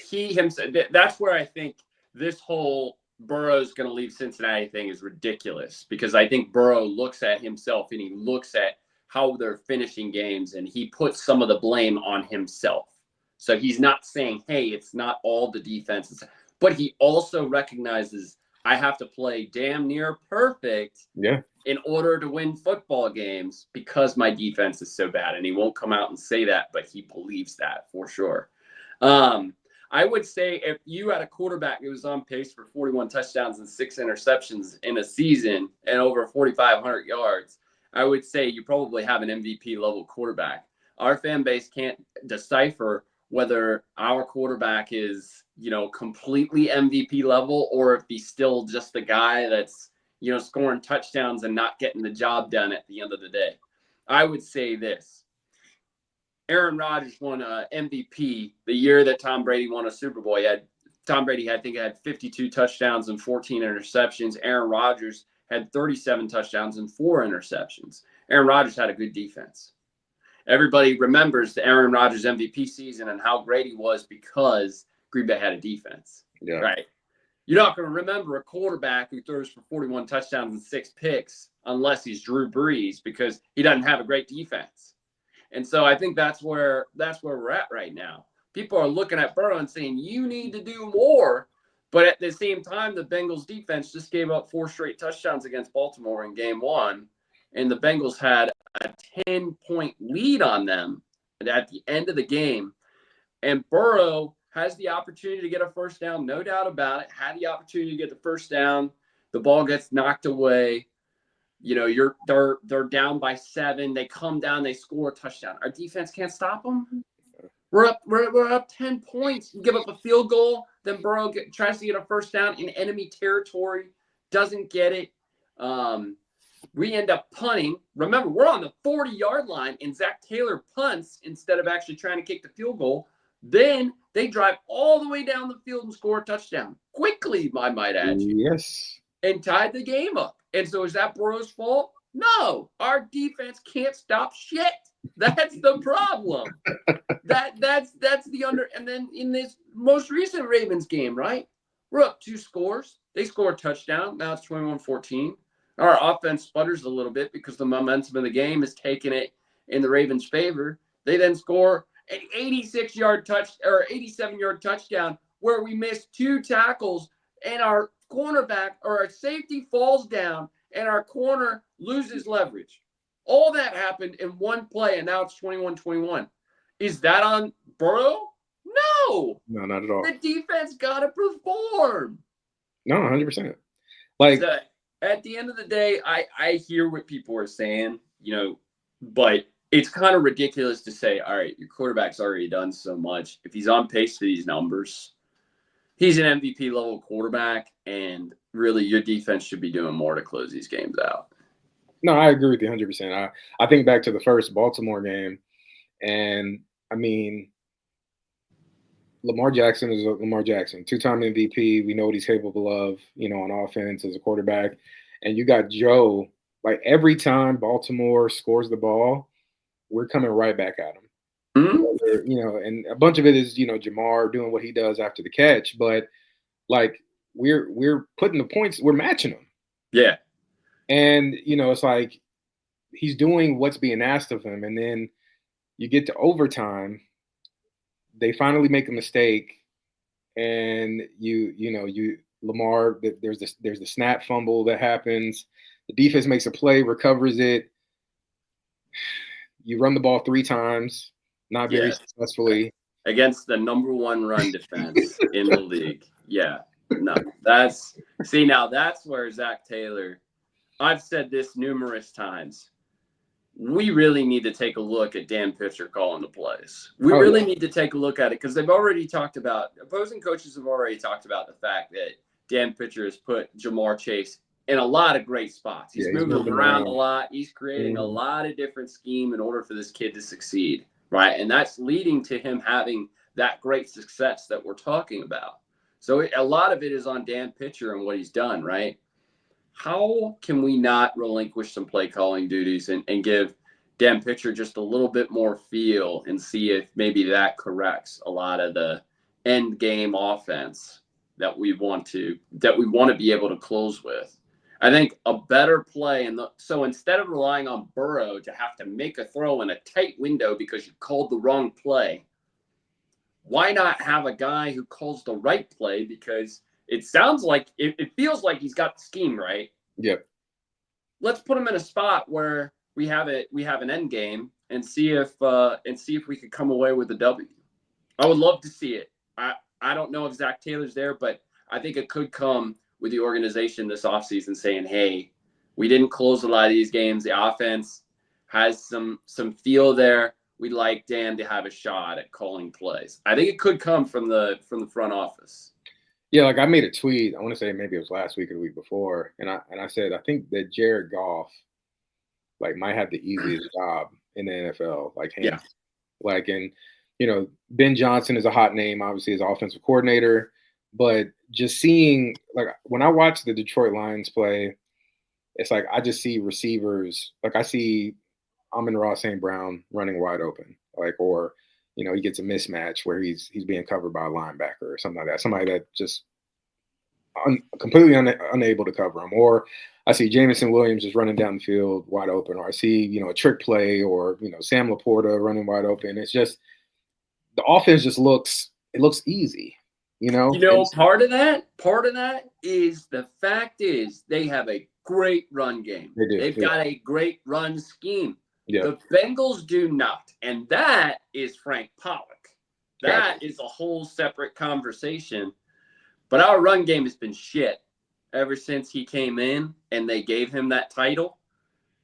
himself. That's where I think this whole Burrow's going to leave Cincinnati thing is ridiculous, because I think Burrow looks at himself and he looks at how they're finishing games, and he puts some of the blame on himself. So he's not saying, hey, it's not all the defense, but he also recognizes I have to play damn near perfect in order to win football games because my defense is so bad. And he won't come out and say that, but he believes that for sure. I would say if you had a quarterback who was on pace for 41 touchdowns and 6 interceptions in a season and over 4,500 yards, I would say you probably have an MVP level quarterback. Our fan base can't decipher whether our quarterback is, completely MVP level, or if he's still just the guy that's, scoring touchdowns and not getting the job done at the end of the day. I would say this. Aaron Rodgers won MVP the year that Tom Brady won a Super Bowl. Tom Brady, I think, had 52 touchdowns and 14 interceptions. Aaron Rodgers had 37 touchdowns and 4 interceptions. Aaron Rodgers had a good defense. Everybody remembers the Aaron Rodgers MVP season and how great he was because Green Bay had a defense. Yeah. Right. You're not going to remember a quarterback who throws for 41 touchdowns and 6 picks unless he's Drew Brees, because he doesn't have a great defense. And so I think that's where we're at right now. People are looking at Burrow and saying, you need to do more. But at the same time, the Bengals defense just gave up 4 straight touchdowns against Baltimore in game 1. And the Bengals had a 10-point lead on them at the end of the game. And Burrow has the opportunity to get a first down, no doubt about it. Had the opportunity to get the first down. The ball gets knocked away. They're down by 7. They come down, they score a touchdown. Our defense can't stop them. We're up 10 points. You give up a field goal, then Burrow tries to get a first down in enemy territory, doesn't get it. We end up punting. Remember, we're on the 40-yard line, and Zach Taylor punts instead of actually trying to kick the field goal. Then they drive all the way down the field and score a touchdown quickly, I might add. Yes. And tied the game up. And so is that Burrow's fault? No. Our defense can't stop shit. That's the problem. That's the under. And then in this most recent Ravens game, right? We're up 2 scores. They score a touchdown. Now it's 21-14. Our offense sputters a little bit because the momentum of the game is taking it in the Ravens' favor. They then score an 86-yard or 87-yard touchdown where we missed 2 tackles, and our cornerback or our safety falls down and our corner loses leverage. All that happened in one play, and now it's 21-21. Is that on Burrow? No. No, not at all. The defense got to perform. No, 100%. Like, so, at the end of the day, I hear what people are saying, but it's kind of ridiculous to say, all right, your quarterback's already done so much. If he's on pace for these numbers, he's an MVP level quarterback, and really your defense should be doing more to close these games out. No, I agree with you 100%. I think back to the first Baltimore game, and I mean, Lamar Jackson is Lamar Jackson, 2-time MVP. We know what he's capable of, on offense as a quarterback. And you got Joe, like every time Baltimore scores the ball, we're coming right back at him. Mm-hmm. And a bunch of it is, Jamar doing what he does after the catch, but like we're putting the points, we're matching them. Yeah. And, it's like he's doing what's being asked of him. And then you get to overtime, they finally make a mistake, and Lamar, there's the snap fumble that happens. The defense makes a play, recovers it. You run the ball 3 times, not very successfully. Against the number 1 run defense in the league. Yeah. No, now that's where Zach Taylor. I've said this numerous times. We really need to take a look at Dan Pitcher calling the plays. We really need to take a look at it because opposing coaches have already talked about the fact that Dan Pitcher has put Jamar Chase in a lot of great spots. He's moving him around a lot. He's creating a lot of different scheme in order for this kid to succeed, right? And that's leading to him having that great success that we're talking about. So a lot of it is on Dan Pitcher and what he's done, right? How can we not relinquish some play calling duties and give Dan Pitcher just a little bit more feel and see if maybe that corrects a lot of the end game offense that we want to be able to close with? I think a better play, so instead of relying on Burrow to have to make a throw in a tight window because you called the wrong play, why not have a guy who calls the right play? Because it sounds like it feels like he's got the scheme right. Yep. Let's put him in a spot where we have an end game and see if we could come away with a W. I would love to see it. I don't know if Zach Taylor's there, but I think it could come with the organization this offseason saying, hey, we didn't close a lot of these games. The offense has some feel there. We'd like Dan to have a shot at calling plays. I think it could come from the front office. Yeah, like I made a tweet, I want to say maybe it was last week or the week before, and I said I think that Jared Goff like might have the easiest job in the NFL. Like him. Yeah. Like, and Ben Johnson is a hot name, obviously as offensive coordinator, but just seeing like when I watch the Detroit Lions play, it's like I just see receivers, like I see Amon-Ra St. Brown running wide open, like, or he gets a mismatch where he's being covered by a linebacker or something like that. Somebody that just completely unable to cover him. Or I see Jameson Williams just running down the field wide open. Or I see, a trick play or, Sam Laporta running wide open. It's just the offense just looks easy, Part of that is the fact is they have a great run game. They do. They've got a great run scheme. Yeah. The Bengals do not. And that is Frank Pollock. That is a whole separate conversation. But our run game has been shit ever since he came in and they gave him that title.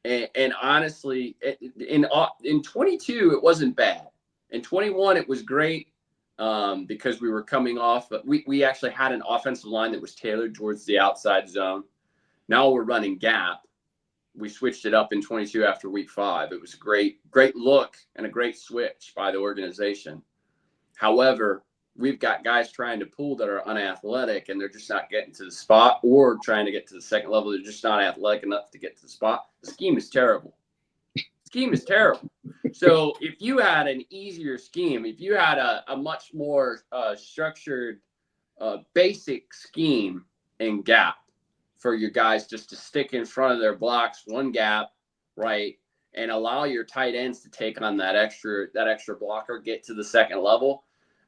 And honestly, in 22, it wasn't bad. In 21, it was great because we were coming off. But we actually had an offensive line that was tailored towards the outside zone. Now we're running gap. We switched it up in 22 after week 5. It was a great look and a great switch by the organization. However, we've got guys trying to pull that are unathletic and they're just not getting to the spot, or trying to get to the second level. They're just not athletic enough to get to the spot. The scheme is terrible. So if you had an easier scheme, if you had a much more structured, basic scheme and gap for your guys just to stick in front of their blocks, one gap, right, and allow your tight ends to take on that extra blocker, get to the second level,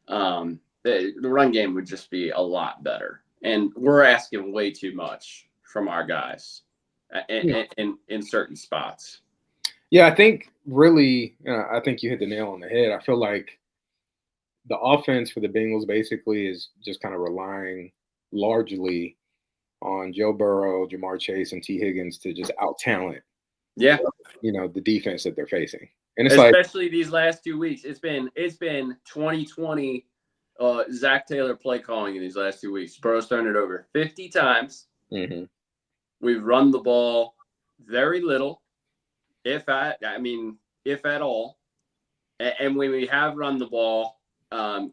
the run game would just be a lot better. And we're asking way too much from our guys in certain spots. Yeah, I think really, I think you hit the nail on the head. I feel like the offense for the Bengals basically is just kind of relying largely on Joe Burrow, Jamar Chase, and T. Higgins to just out-talent, the defense that they're facing. And it's especially these last 2 weeks. It's been 2020 Zach Taylor play calling in these last 2 weeks. Burrow's turned it over 50 times. Mm-hmm. We've run the ball very little, if at all. And when we have run the ball,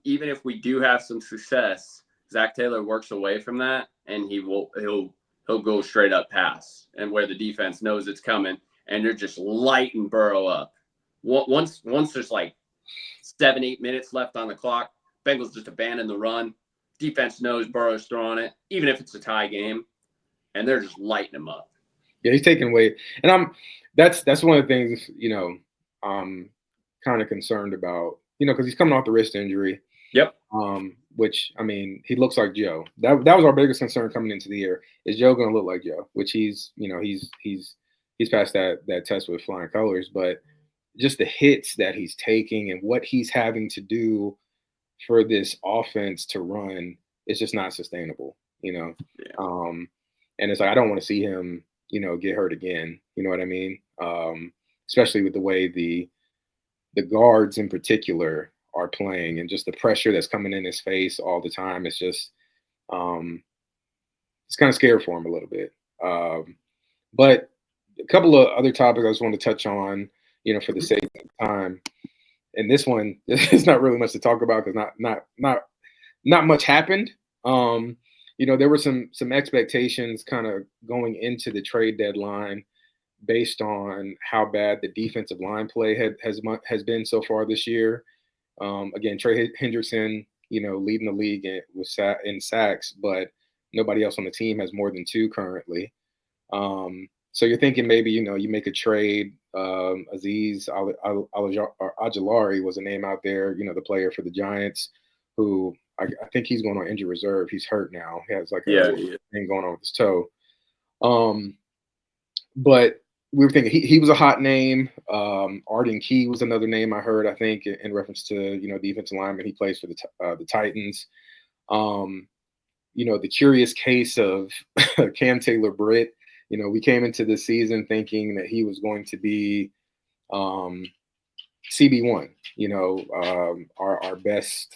even if we do have some success, Zach Taylor works away from that, and he'll go straight up pass, and where the defense knows it's coming, and they're just lighting Burrow up. Once there's like 7-8 minutes left on the clock, Bengals just abandon the run. Defense knows Burrow's throwing it, even if it's a tie game, and they're just lighting him up. Yeah, he's taking away, and that's one of the things I'm kind of concerned about, because he's coming off the wrist injury. Yep. Which, he looks like Joe. That was our biggest concern coming into the year. Is Joe going to look like Joe? Which he's passed that test with flying colors. But just the hits that he's taking and what he's having to do for this offense to run is just not sustainable. you know. Yeah. And it's like I don't want to see him, get hurt again. You know what I mean? Especially with the way the guards in particular are playing and just the pressure that's coming in his face all the time. It's just um, it's kind of scared for him a little bit. But a couple of other topics I just want to touch on, for the sake of time. And this one, there's not really much to talk about because not much happened. There were some expectations kind of going into the trade deadline based on how bad the defensive line play has been so far this year. Again, Trey Hendrickson, leading the league in sacks, but nobody else on the team has more than two currently. So you're thinking maybe you make a trade. Aziz Ajulari was a name out there, the player for the Giants, who I think he's going on injured reserve. He's hurt now. He has like a thing going on with his toe. But we were thinking he was a hot name. Arden Key was another name I heard. I think in reference to defensive lineman. He plays for the Titans. The curious case of Cam Taylor-Britt. We came into the season thinking that he was going to be CB1, our best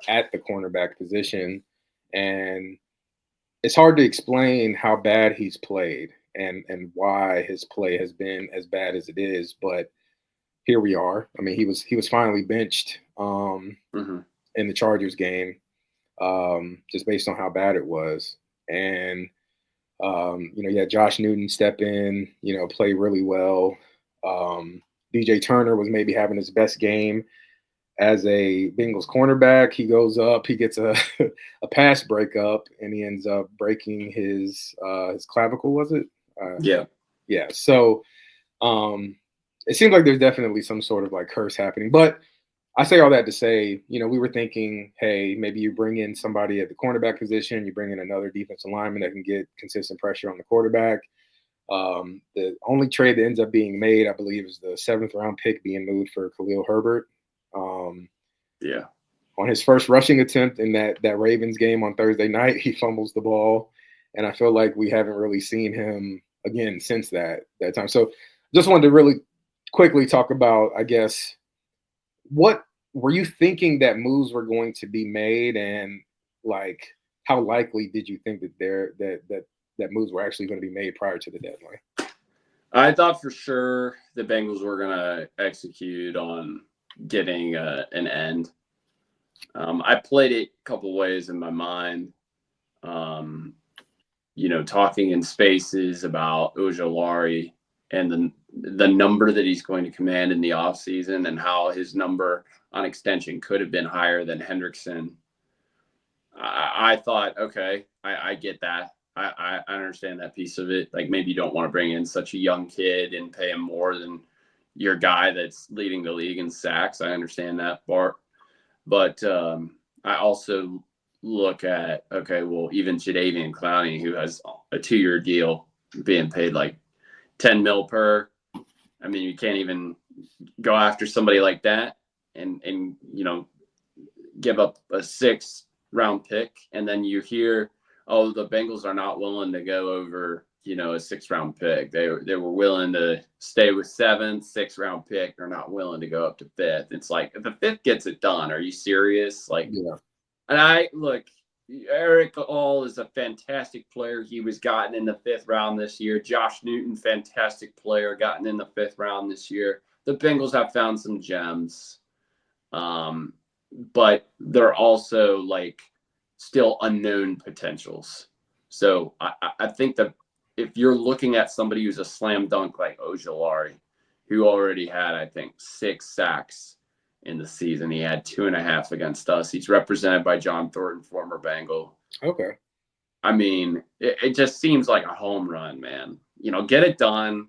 at the cornerback position. And it's hard to explain how bad he's played and why his play has been as bad as it is. But here we are. I mean, he was finally benched in the Chargers game just based on how bad it was. And Josh Newton step in, play really well. DJ Turner was maybe having his best game as a Bengals cornerback. He goes up, he gets a pass breakup, and he ends up breaking his clavicle. Was it? Yeah. So it seems like there's definitely some sort of like curse happening. But I say all that to say, we were thinking, hey, maybe you bring in somebody at the cornerback position, you bring in another defensive lineman that can get consistent pressure on the quarterback. The only trade that ends up being made, I believe, is the 7th round pick being moved for Khalil Herbert. On his first rushing attempt in that Ravens game on Thursday night, he fumbles the ball, and I feel like we haven't really seen him again since that time. So, just wanted to really quickly talk about, I guess, what were you thinking that moves were going to be made, and like how likely did you think that moves were actually going to be made prior to the deadline? I thought for sure the Bengals were going to execute on getting an end. I played it a couple ways in my mind. Talking in spaces about Ojulari and the number that he's going to command in the offseason and how his number on extension could have been higher than Hendrickson. I thought, okay, I get that. I understand that piece of it. Like maybe you don't want to bring in such a young kid and pay him more than your guy that's leading the league in sacks. I understand that part. But I also look at, okay, well, even Jadeveon Clowney, who has a 2-year deal being paid like $10 million per. I mean, you can't even go after somebody like that and give up a 6th round pick. And then you hear, oh, the Bengals are not willing to go over, a 6th round pick. They were willing to stay with 7th, 6th round pick. They're not willing to go up to 5th. It's like, if the 5th gets it done, are you serious? Like, yeah. And look, Eric All is a fantastic player. He was gotten in the 5th round this year. Josh Newton, fantastic player, gotten in the 5th round this year. The Bengals have found some gems. But they're also like still unknown potentials. So I think that if you're looking at somebody who's a slam dunk like Ojulari, who already had, I think, 6 sacks in the season. He had 2.5 against us. He's represented by John Thornton, former Bengal. Okay. I mean, it just seems like a home run, man. Get it done.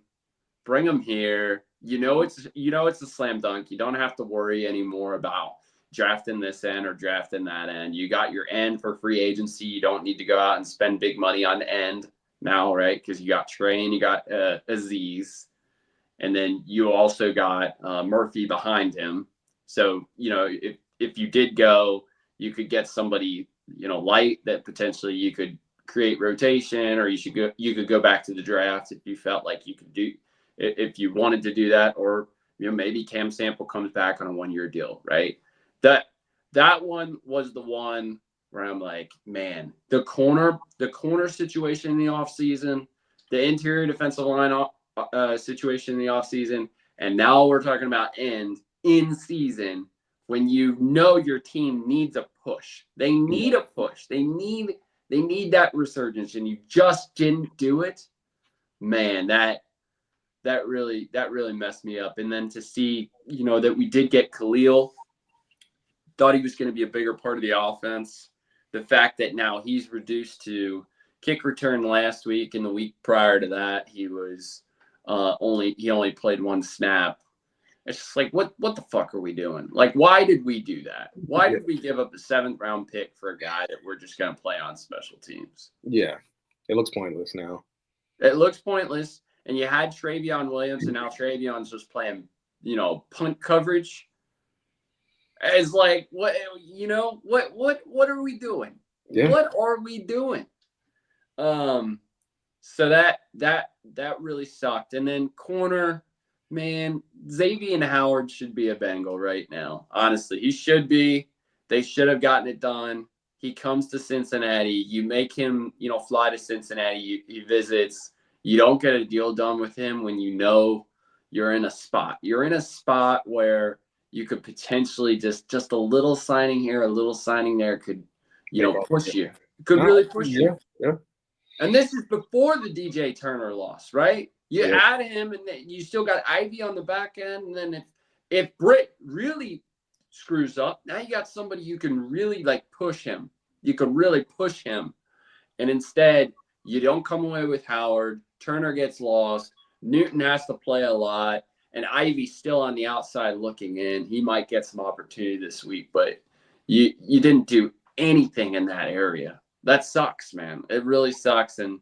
Bring him here. It's a slam dunk. You don't have to worry anymore about drafting this end or drafting that end. You got your end for free agency. You don't need to go out and spend big money on end now, right? Because you got Trey and you got Aziz. And then you also got Murphy behind him. So, if you did go, you could get somebody, light that potentially you could create rotation, or you could go back to the draft if you felt like you could do, if you wanted to do that, or maybe Cam Sample comes back on a 1-year deal, right? That one was the one where I'm like, man, the corner situation in the offseason, the interior defensive line situation in the offseason, and now we're talking about in season, when your team needs a push. They need a push. They need that resurgence, and you just didn't do it. Man, that really messed me up. And then to see, that we did get Khalil, thought he was going to be a bigger part of the offense. The fact that now he's reduced to kick return last week, and the week prior to that, he was only played 1 snap. It's just like, what the fuck are we doing? Like, why did we do that? Why did we give up the 7th round pick for a guy that we're just going to play on special teams? Yeah, it looks pointless now. It looks pointless. And you had Travion Williams, and now Travion's just playing, punt coverage. It's like, what are we doing? Yeah. What are we doing? So that really sucked. And then corner, man, Xavier Howard should be a Bengal right now. Honestly, he should be. They should have gotten it done. He comes to Cincinnati. You make him, fly to Cincinnati. He visits. You don't get a deal done with him when you're in a spot. You're in a spot where you could potentially just a little signing here, a little signing there could, push you. Could really push you. Yeah. And this is before the DJ Turner loss, right? You add him, and then you still got Ivy on the back end. And then if Britt really screws up, now you got somebody you can really push him. You can really push him. And instead, you don't come away with Howard. Turner gets lost. Newton has to play a lot. And Ivy's still on the outside looking in. He might get some opportunity this week, but you didn't do anything in that area. That sucks, man. It really sucks. And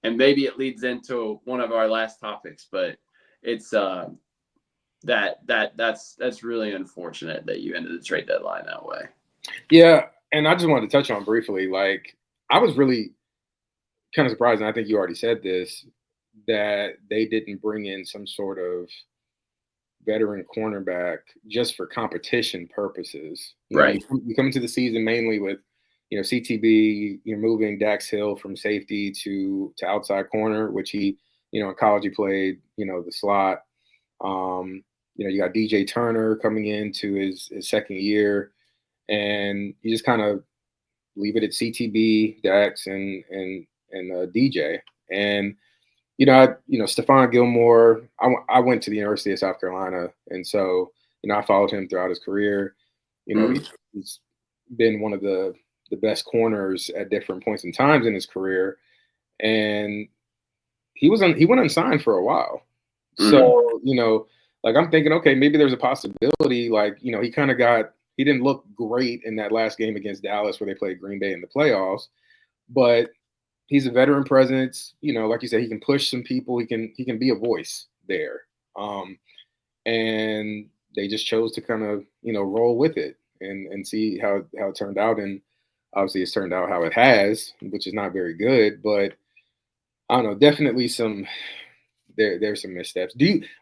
maybe it leads into one of our last topics, but it's that's really unfortunate that you ended the trade deadline that way. Yeah, and I just wanted to touch on briefly, I was really kind of surprised, and I think you already said this, that they didn't bring in some sort of veteran cornerback just for competition purposes. Right. You come into the season mainly with, CTB, you're moving Dax Hill from safety to outside corner, which he, in college he played, the slot. You got DJ Turner coming into his second year, and you just kind of leave it at CTB, Dax, and DJ. And Stephon Gilmore, I went to the University of South Carolina, and so I followed him throughout his career. He's been one of the best corners at different points in times in his career, and he went unsigned for a while. So I'm thinking, okay, maybe there's a possibility. He didn't look great in that last game against Dallas where they played Green Bay in the playoffs, but he's a veteran presence. Like you said, he can push some people. He can be a voice there. And they just chose to kind of roll with it and see how it turned out. And obviously, it's turned out how it has, which is not very good. But I don't know. Definitely there's some missteps.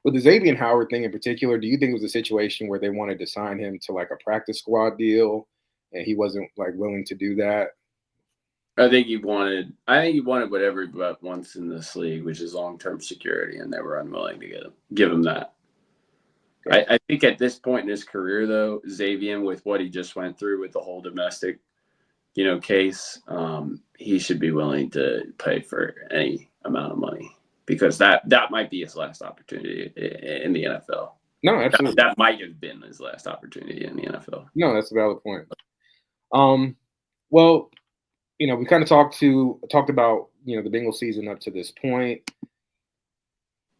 With the Xavier Howard thing in particular, do you think it was a situation where they wanted to sign him to a practice squad deal, and he wasn't willing to do that? I think he wanted what everybody wants in this league, which is long-term security, and they were unwilling to give him that. Okay. I think at this point in his career, though, Xavier, with what he just went through with the whole domestic, case, he should be willing to pay for any amount of money, because that might be his last opportunity in the NFL. No, absolutely. That might have been his last opportunity in the NFL. No, that's a valid point. Well, we kind of talked about, the Bengals season up to this point.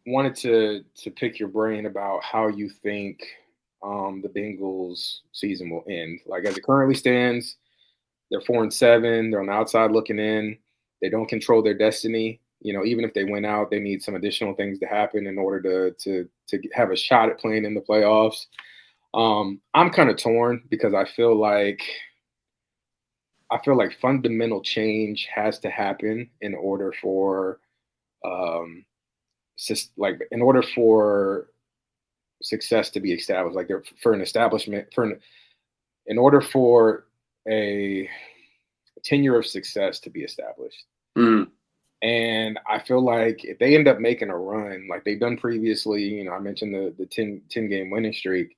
Wanted to pick your brain about how you think the Bengals season will end. As it currently stands, they're 4-7. They're on the outside looking in. They don't control their destiny. Even if they win out, they need some additional things to happen in order to have a shot at playing in the playoffs. I'm kind of torn because I feel like I feel like fundamental change has to happen in order for um, in order for success to be established. Like for an establishment, in order for a tenure of success to be established. Mm. And I feel like if they end up making a run like they've done previously, I mentioned the 10 game winning streak.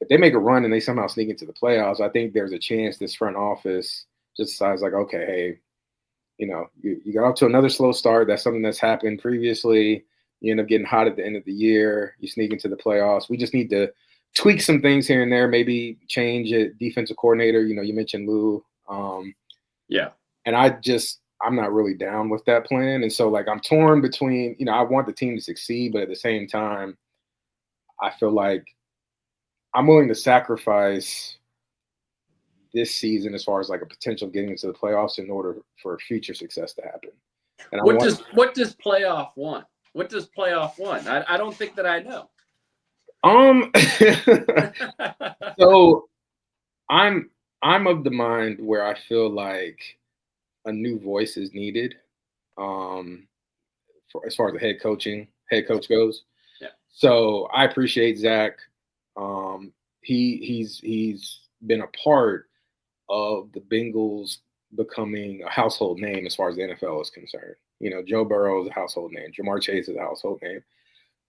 If they make a run and they somehow sneak into the playoffs, I think there's a chance this front office just decides like, okay, hey, you got off to another slow start. That's something that's happened previously. You end up getting hot at the end of the year. You sneak into the playoffs. We just need to tweak some things here and there. Maybe change a defensive coordinator. You mentioned Lou. Yeah. And I'm not really down with that plan. And so like I'm torn between, I want the team to succeed, but at the same time, I feel like I'm willing to sacrifice this season as far as like a potential getting into the playoffs in order for future success to happen. And what does playoff want? What does playoff want? I don't think that I know. So I'm of the mind where I feel like a new voice is needed. As far as the head coach goes. Yeah. So I appreciate Zach. He's been a part of the Bengals becoming a household name as far as the NFL is concerned. Joe Burrow is a household name. Jamar Chase is a household name.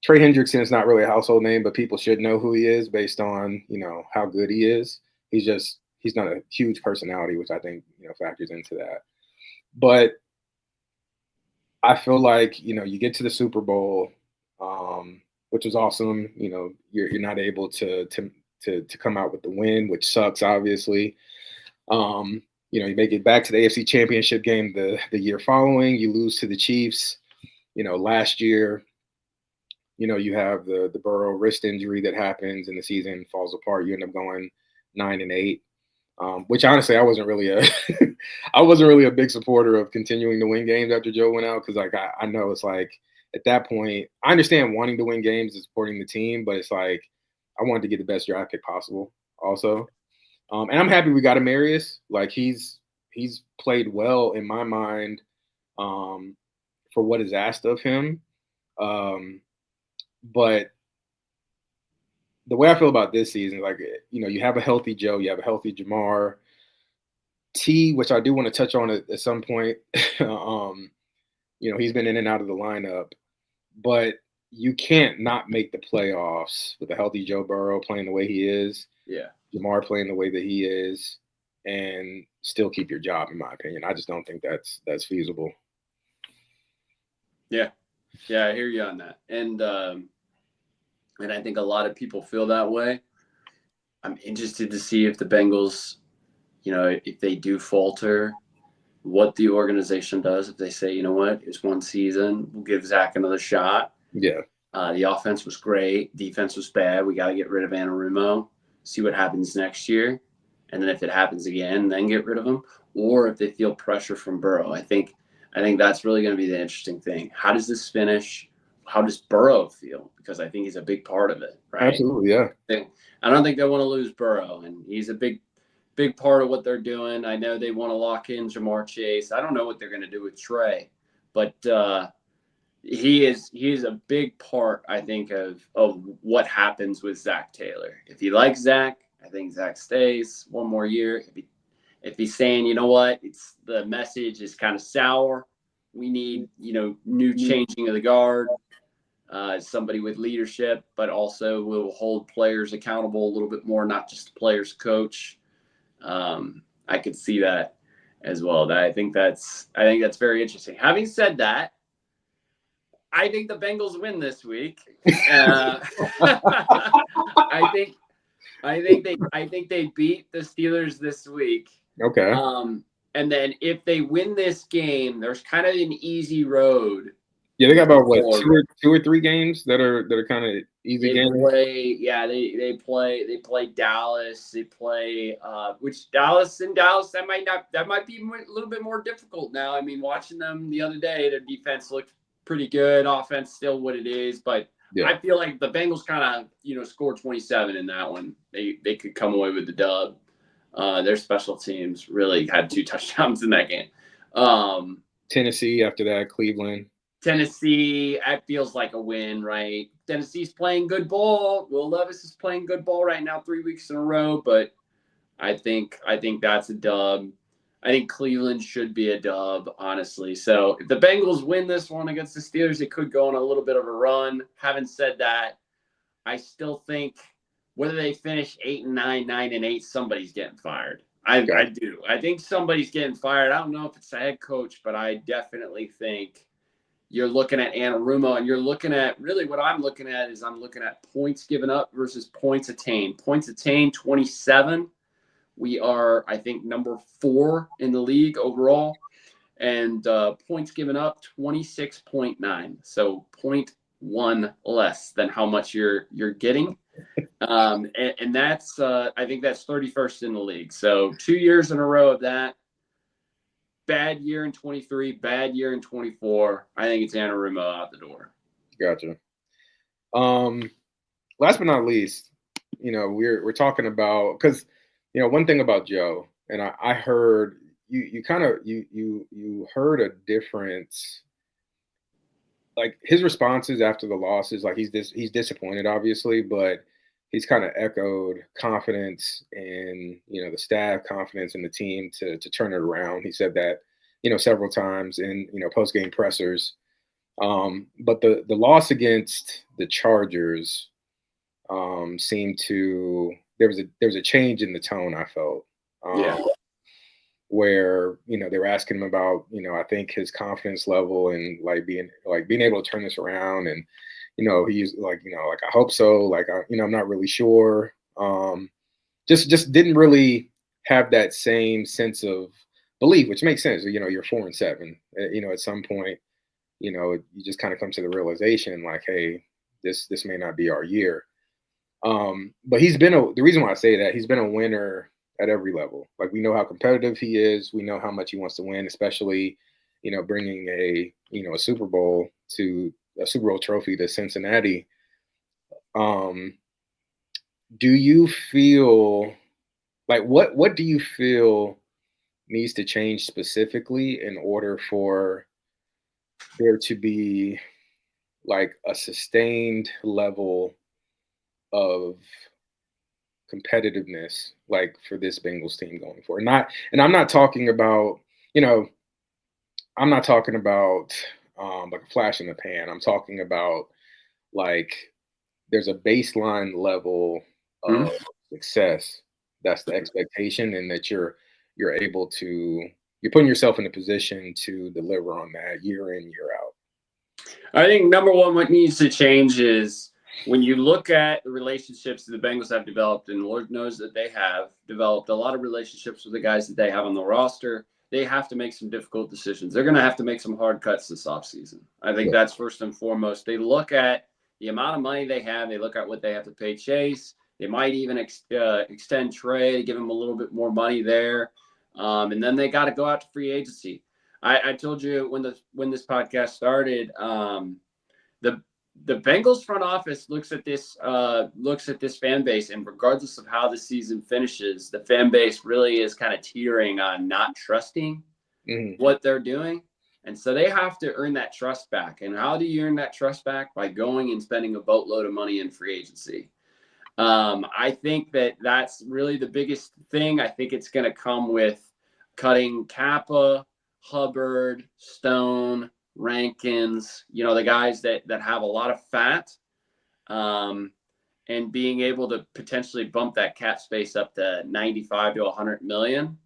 Trey Hendrickson is not really a household name, but people should know who he is based on, how good he is. He's not a huge personality, which I think, factors into that. But I feel like, you get to the Super Bowl, which was awesome. You're not able to come out with the win, which sucks, obviously. You make it back to the AFC Championship game the year following. You lose to the Chiefs. Last year, you have the Burrow wrist injury that happens and the season falls apart. You end up going 9-8, which honestly I wasn't really a big supporter of continuing to win games after Joe went out, because like I know it's like at that point I understand wanting to win games and supporting the team, but it's like I wanted to get the best draft pick possible also. And I'm happy we got Amarius. Like he's played well in my mind for what is asked of him. But the way I feel about this season, like, you have a healthy Joe, you have a healthy Jamar. T, which I do want to touch on at some point. He's been in and out of the lineup, but you can't not make the playoffs with a healthy Joe Burrow playing the way he is. Yeah. Jamar playing the way that he is, and still keep your job, in my opinion. I just don't think that's feasible. Yeah. Yeah, I hear you on that. And I think a lot of people feel that way. I'm interested to see if the Bengals, if they do falter, what the organization does. If they say, you know what, it's one season, we'll give Zach another shot. Yeah. The offense was great. Defense was bad. We got to get rid of Anarumo, see what happens next year. And then if it happens again, then get rid of him. Or if they feel pressure from Burrow. I think that's really going to be the interesting thing. How does this finish? How does Burrow feel? Because I think he's a big part of it, right? Absolutely, yeah. I don't think they want to lose Burrow, and he's a big part of what they're doing. I know they want to lock in Jamar Chase. I don't know what they're going to do with Trey, but he is a big part, I think, of what happens with Zach Taylor. If you like Zach, I think Zach stays one more year. If he's saying, you know what, it's the message is kind of sour, we need, new changing of the guard, somebody with leadership, but also will hold players accountable a little bit more, not just the players coach. I could see that as well. I think that's very interesting. Having said that, I think the Bengals win this week. I think they beat the Steelers this week. Okay. And then if they win this game, there's kind of an easy road. Yeah, they got about what two or three games that are kind of easy games. They play Dallas. They play which Dallas that might be a little bit more difficult now. I mean, watching them the other day, their defense looked pretty good. Offense still what it is, but yeah. I feel like the Bengals kind of scored 27 in that one. They could come away with the dub. Their special teams really had 2 touchdowns in that game. Tennessee after that, Cleveland. Tennessee, that feels like a win, right? Tennessee's playing good ball. Will Levis is playing good ball right now, 3 weeks in a row, but I think that's a dub. I think Cleveland should be a dub, honestly. So if the Bengals win this one against the Steelers, it could go on a little bit of a run. Having said that, I still think whether they finish 8-9, 9-8, somebody's getting fired. I do. I think somebody's getting fired. I don't know if it's the head coach, but I definitely think you're looking at Anarumo, and you're looking at really what I'm looking at is I'm looking at points given up versus points attained. Points attained 27. We are, I think, number 4 in the league overall, and points given up 26.9. So 0.1 less than how much you're getting. And that's I think that's 31st in the league. So 2 years in a row of that. Bad year in 23, bad year in 24. I think it's Anarumo out the door. Gotcha. Last but not least, we're talking about, because one thing about Joe, and I heard you kind of you heard a difference, like his responses after the losses, like he's disappointed obviously, but he's kind of echoed confidence in the staff, confidence in the team to turn it around. He said that several times in post game pressers. But the loss against the Chargers seemed to there was a change in the tone, I felt. Yeah. Where they were asking him about I think his confidence level and being able to turn this around, and he's like I hope so, like I'm not really sure. Just didn't really have that same sense of belief, which makes sense. You're 4-7. At some point, you just kind of come to the realization like, hey, this may not be our year. But the reason why I say that, he's been a winner at every level. Like, we know how competitive he is. We know how much he wants to win, especially, bringing a Super Bowl trophy to Cincinnati. Do you feel like, what do you feel needs to change specifically in order for there to be like a sustained level of competitiveness, like for this Bengals team going forward? And I'm not talking about, like a flash in the pan. I'm talking about like there's a baseline level of success. That's the expectation, and that you're putting yourself in a position to deliver on that year in, year out. I think number one, what needs to change is when you look at the relationships that the Bengals have developed, and Lord knows that they have developed a lot of relationships with the guys that they have on the roster, they have to make some difficult decisions. They're going to have to make some hard cuts this offseason. I think that's first and foremost. They look at the amount of money they have. They look at what they have to pay Chase. They might even extend Trey, give him a little bit more money there. And then they got to go out to free agency. I told you when this podcast started, the Bengals front office looks at this fan base, and regardless of how the season finishes, the fan base really is kind of teetering on not trusting what they're doing. And so they have to earn that trust back. And how do you earn that trust back? By going and spending a boatload of money in free agency. I think that's really the biggest thing. I think it's going to come with cutting Kappa, Hubbard, Stone, Rankins, the guys that have a lot of fat, and being able to potentially bump that cap space up to 95 to 100 million.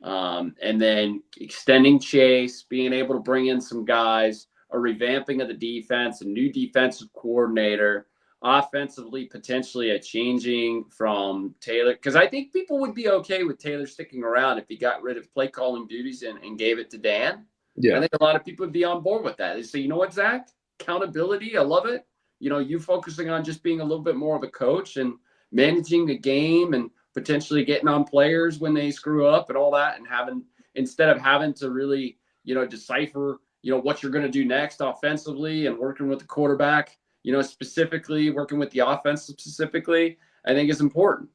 And then extending Chase, being able to bring in some guys, a revamping of the defense, a new defensive coordinator, offensively, potentially a changing from Taylor. Because I think people would be okay with Taylor sticking around if he got rid of play calling duties and gave it to Dan. Yeah. I think a lot of people would be on board with that. They say, you know what, Zach? Accountability, I love it. You focusing on just being a little bit more of a coach and managing the game and potentially getting on players when they screw up and all that, and instead of having to really, decipher, what you're going to do next offensively and working with the quarterback, specifically working with the offense specifically, I think it's important.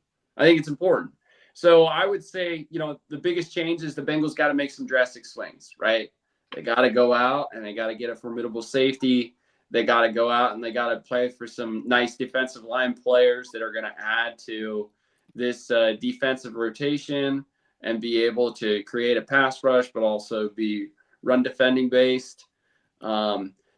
So I would say, the biggest change is the Bengals got to make some drastic swings, right? They got to go out and they got to get a formidable safety. They got to go out and they got to play for some nice defensive line players that are going to add to this defensive rotation and be able to create a pass rush, but also be run defending based.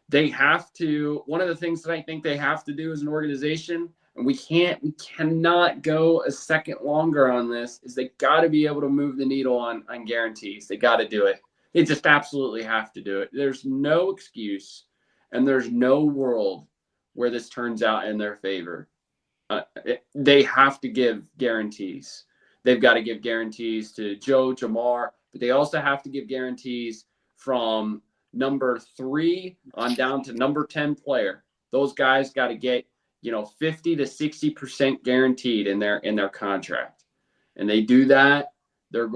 They have to, one of the things that I think they have to do as an organization, and we cannot go a second longer on this, is they got to be able to move the needle on guarantees. They got to do it. They just absolutely have to do it. There's no excuse and there's no world where this turns out in their favor. They have to give guarantees. They've got to give guarantees to Joe, Jamar, but they also have to give guarantees from number 3 on down to number 10 player. Those guys got to get 50 to 60% guaranteed in their contract, and they do that, they're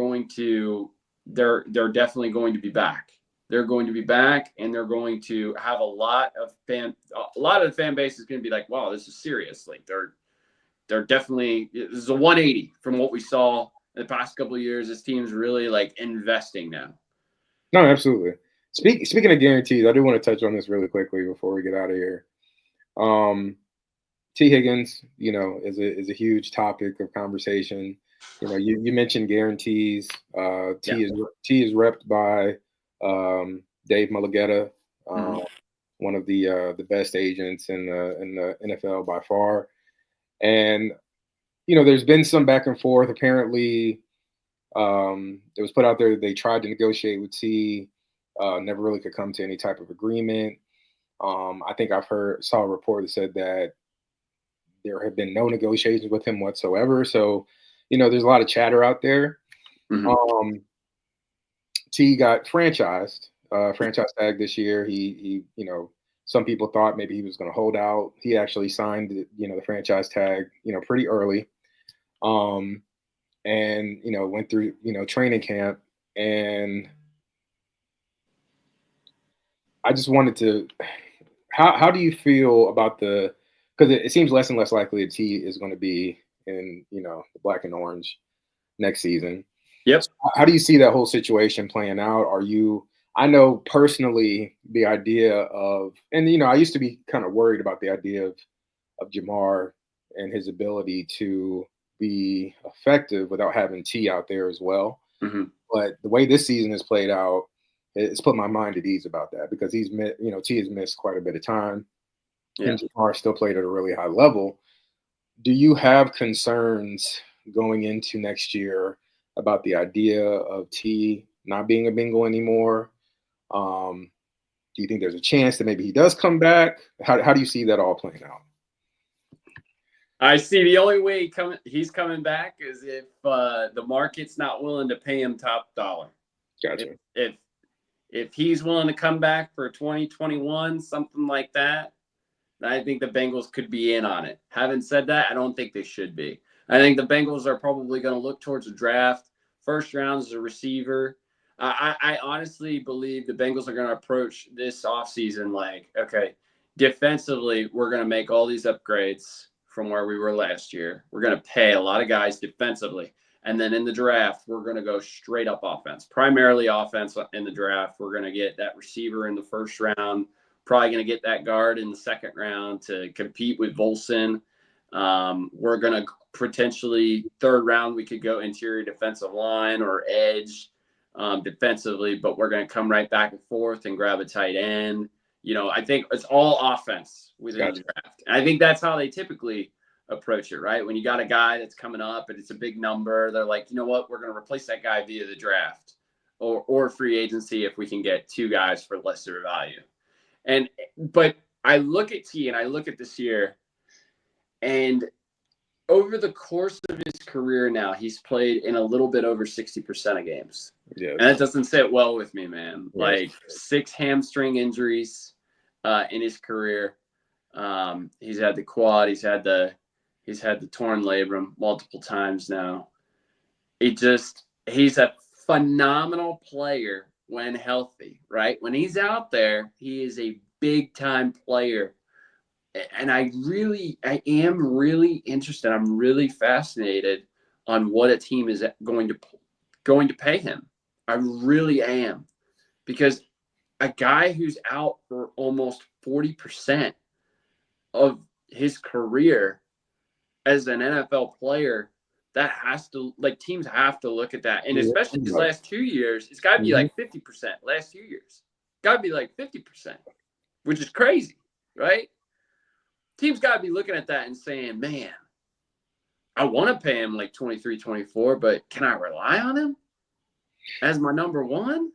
definitely going to be back. They're going to be back, and they're going to have a lot of the fan base is going to be like, wow, this is serious. Like they're definitely, this is a 180 from what we saw in the past couple of years. This team's really like investing now. No, absolutely. Speaking of guarantees, I do want to touch on this really quickly before we get out of here. T. Higgins, is a huge topic of conversation. You mentioned guarantees. T is repped by Dave Mulligetta, one of the best agents in the NFL by far. And there's been some back and forth. Apparently, it was put out there that they tried to negotiate with T, never really could come to any type of agreement. I think saw a report that said that there have been no negotiations with him whatsoever. So, there's a lot of chatter out there. Mm-hmm. T got franchise tag this year. He some people thought maybe he was going to hold out. He actually signed, the franchise tag, pretty early. And, went through, training camp. And I just wanted to, how do you feel about because it seems less and less likely that T is going to be in, the black and orange next season. Yep. So how do you see that whole situation playing out? I know personally the idea of, and, I used to be kind of worried about the idea of Jamar and his ability to be effective without having T out there as well. Mm-hmm. But the way this season has played out, it's put my mind at ease about that, because T has missed quite a bit of time. Yeah. And Jamar still played at a really high level. Do you have concerns going into next year about the idea of T not being a Bengal anymore? Do you think there's a chance that maybe he does come back? How do you see that all playing out? I see the only way he's coming back is if the market's not willing to pay him top dollar. Gotcha. If he's willing to come back for 2021, something like that, I think the Bengals could be in on it. Having said that, I don't think they should be. I think the Bengals are probably going to look towards a draft. First round as a receiver. I honestly believe the Bengals are going to approach this offseason like, okay, defensively, we're going to make all these upgrades from where we were last year. We're going to pay a lot of guys defensively. And then in the draft, we're going to go straight up offense, primarily offense in the draft. We're going to get that receiver in the first round, probably going to get that guard in the second round to compete with Volson. We're going to potentially third round, we could go interior defensive line or edge defensively, but we're going to come right back and forth and grab a tight end. I think it's all offense within the draft. And I think that's how they typically approach it, right? When you got a guy that's coming up and it's a big number, they're like, you know what, we're going to replace that guy via the draft or free agency if we can get 2 guys for lesser value. But I look at T and I look at this year, and over the course of his career now, he's played in a little bit over 60% of games. Yes. And that doesn't sit well with me, man. Yes. Like 6 hamstring injuries in his career. He's had the quad. He's had the torn labrum multiple times now. He's a phenomenal player when healthy, right? When he's out there, he is a big time player. And I am really interested. I'm really fascinated on what a team is going to pay him. I really am, because a guy who's out for almost 40% of his career as an NFL player, that has to, like, teams have to look at that. And Yeah. especially his last 2 years, it's got to be Mhm. like 50%. Last 2 years, got to be like 50%, which is crazy, right? Teams got to be looking at that and saying, man, I want to pay him like 23, 24, but can I rely on him as my number one?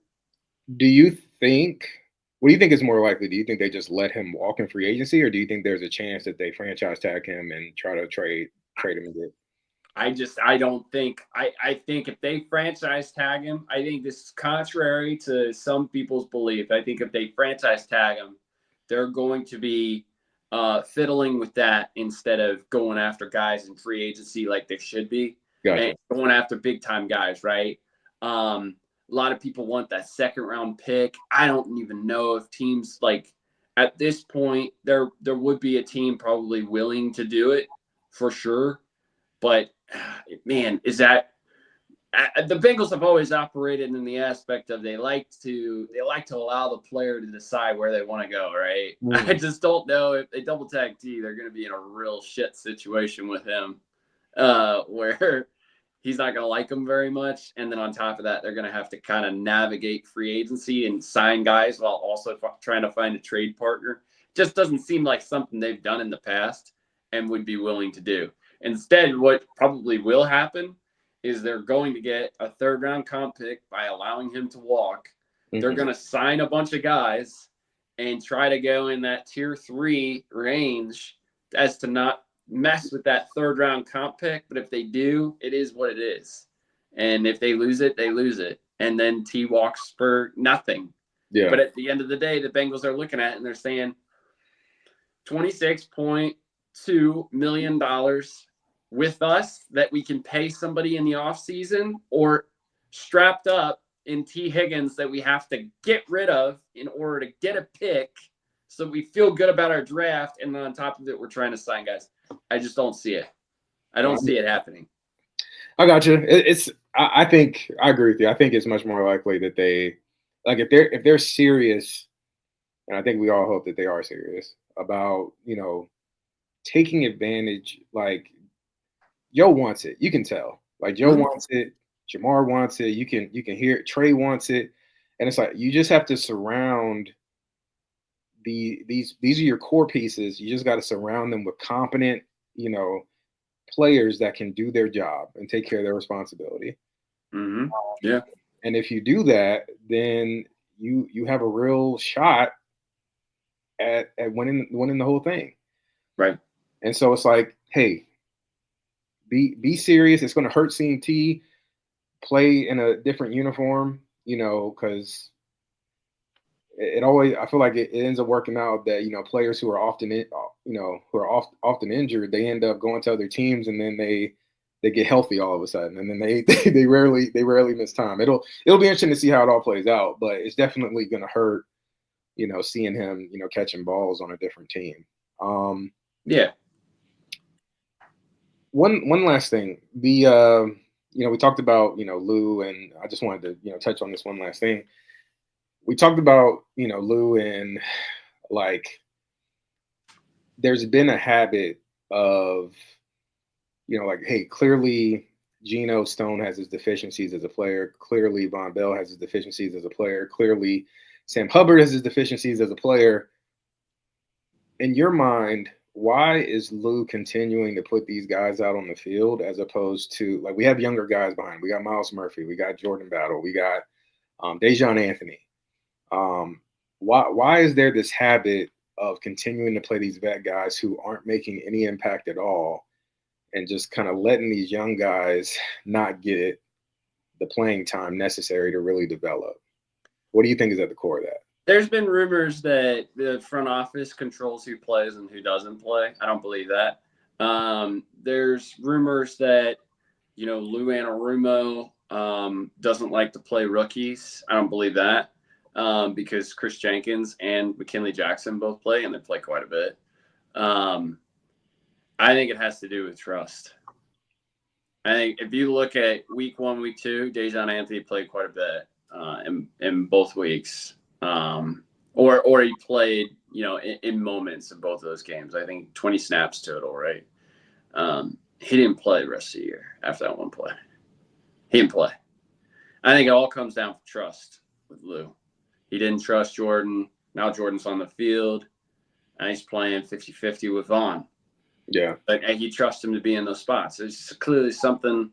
Do you think? What do you think is more likely? Do you think they just let him walk in free agency, or do you think there's a chance that they franchise tag him and try to trade him and get? I don't think, I think if they franchise tag him, I think this is contrary to some people's belief. I think if they franchise tag him, they're going to be fiddling with that instead of going after guys in free agency like they should be, and Gotcha. going after big time guys, right? A lot of people want that second round pick. I don't even know if teams, like, at this point, there would be a team probably willing to do it for sure. But man, is that the Bengals have always operated in the aspect of they like to allow the player to decide where they want to go, right? I Mm. just don't know if they double tag T, they're going to be in a real shit situation with him, where he's not going to like them very much, and then on top of that, they're going to have to kind of navigate free agency and sign guys while also trying to find a trade partner. Just doesn't seem like something they've done in the past and would be willing to do. Instead, what probably will happen is they're going to get a third round comp pick by allowing him to walk. They're Mhm. going to sign a bunch of guys and try to go in that tier 3 range as to not mess with that third round comp pick. But if they do, it is what it is. And if they lose it, they lose it. And then T walks for nothing. Yeah. But at the end of the day, the Bengals are looking at it and they're saying $26.2 million with us that we can pay somebody in the offseason, or strapped up in T. Higgins that we have to get rid of in order to get a pick so we feel good about our draft. And then on top of it, we're trying to sign guys. I just don't see it. I don't see it happening. I got you. It's. I think I agree with you. I think it's much more likely that they, like, if they're serious, and I think we all hope that they are serious about taking advantage. Like, Joe wants it. You can tell. Like, Joe Mm-hmm. wants it. Jamar wants it. You can hear it. Trey wants it, and it's like you just have to surround these are your core pieces. You just got to surround them with competent, you know, players that can do their job and take care of their responsibility. Mm-hmm. Yeah. And if you do that, then you have a real shot at winning the whole thing. Right. And so it's like, hey, be serious. It's going to hurt seeing T play in a different uniform, because it always, I feel like it ends up working out that players who are often injured, they end up going to other teams, and then they get healthy all of a sudden, and then they they rarely miss time. It'll be interesting to see how it all plays out, but it's definitely going to hurt, seeing him catching balls on a different team. Um, Yeah. one last thing, we talked about Lou, and I just wanted to touch on this one last thing. We talked about Lou, and like there's been a habit of like, hey, clearly Geno Stone has his deficiencies as a player, clearly Von Bell has his deficiencies as a player, clearly Sam Hubbard has his deficiencies as a player. In your mind, why is Lou continuing to put these guys out on the field as opposed to, like, we have younger guys behind? We got Miles Murphy, we got Jordan Battle, we got Dejon Anthony. Why is there this habit of continuing to play these vet guys who aren't making any impact at all, and just kind of letting these young guys not get the playing time necessary to really develop? What do you think is at the core of that? There's been rumors that the front office controls who plays and who doesn't play. I don't believe that. There's rumors that, Lou Anarumo doesn't like to play rookies. I don't believe that, because Chris Jenkins and McKinley Jackson both play, and they play quite a bit. I think it has to do with trust. I think if you look at week 1, week 2, Dejon Anthony played quite a bit in both weeks, or he played in moments in both of those games. I think 20 snaps total, right? He didn't play the rest of the year after that one play. He didn't play. I think it all comes down to trust with Lou. He didn't trust Jordan. Now Jordan's on the field, and he's playing 50-50 with Vaughn. Yeah. And he trusts him to be in those spots. It's clearly something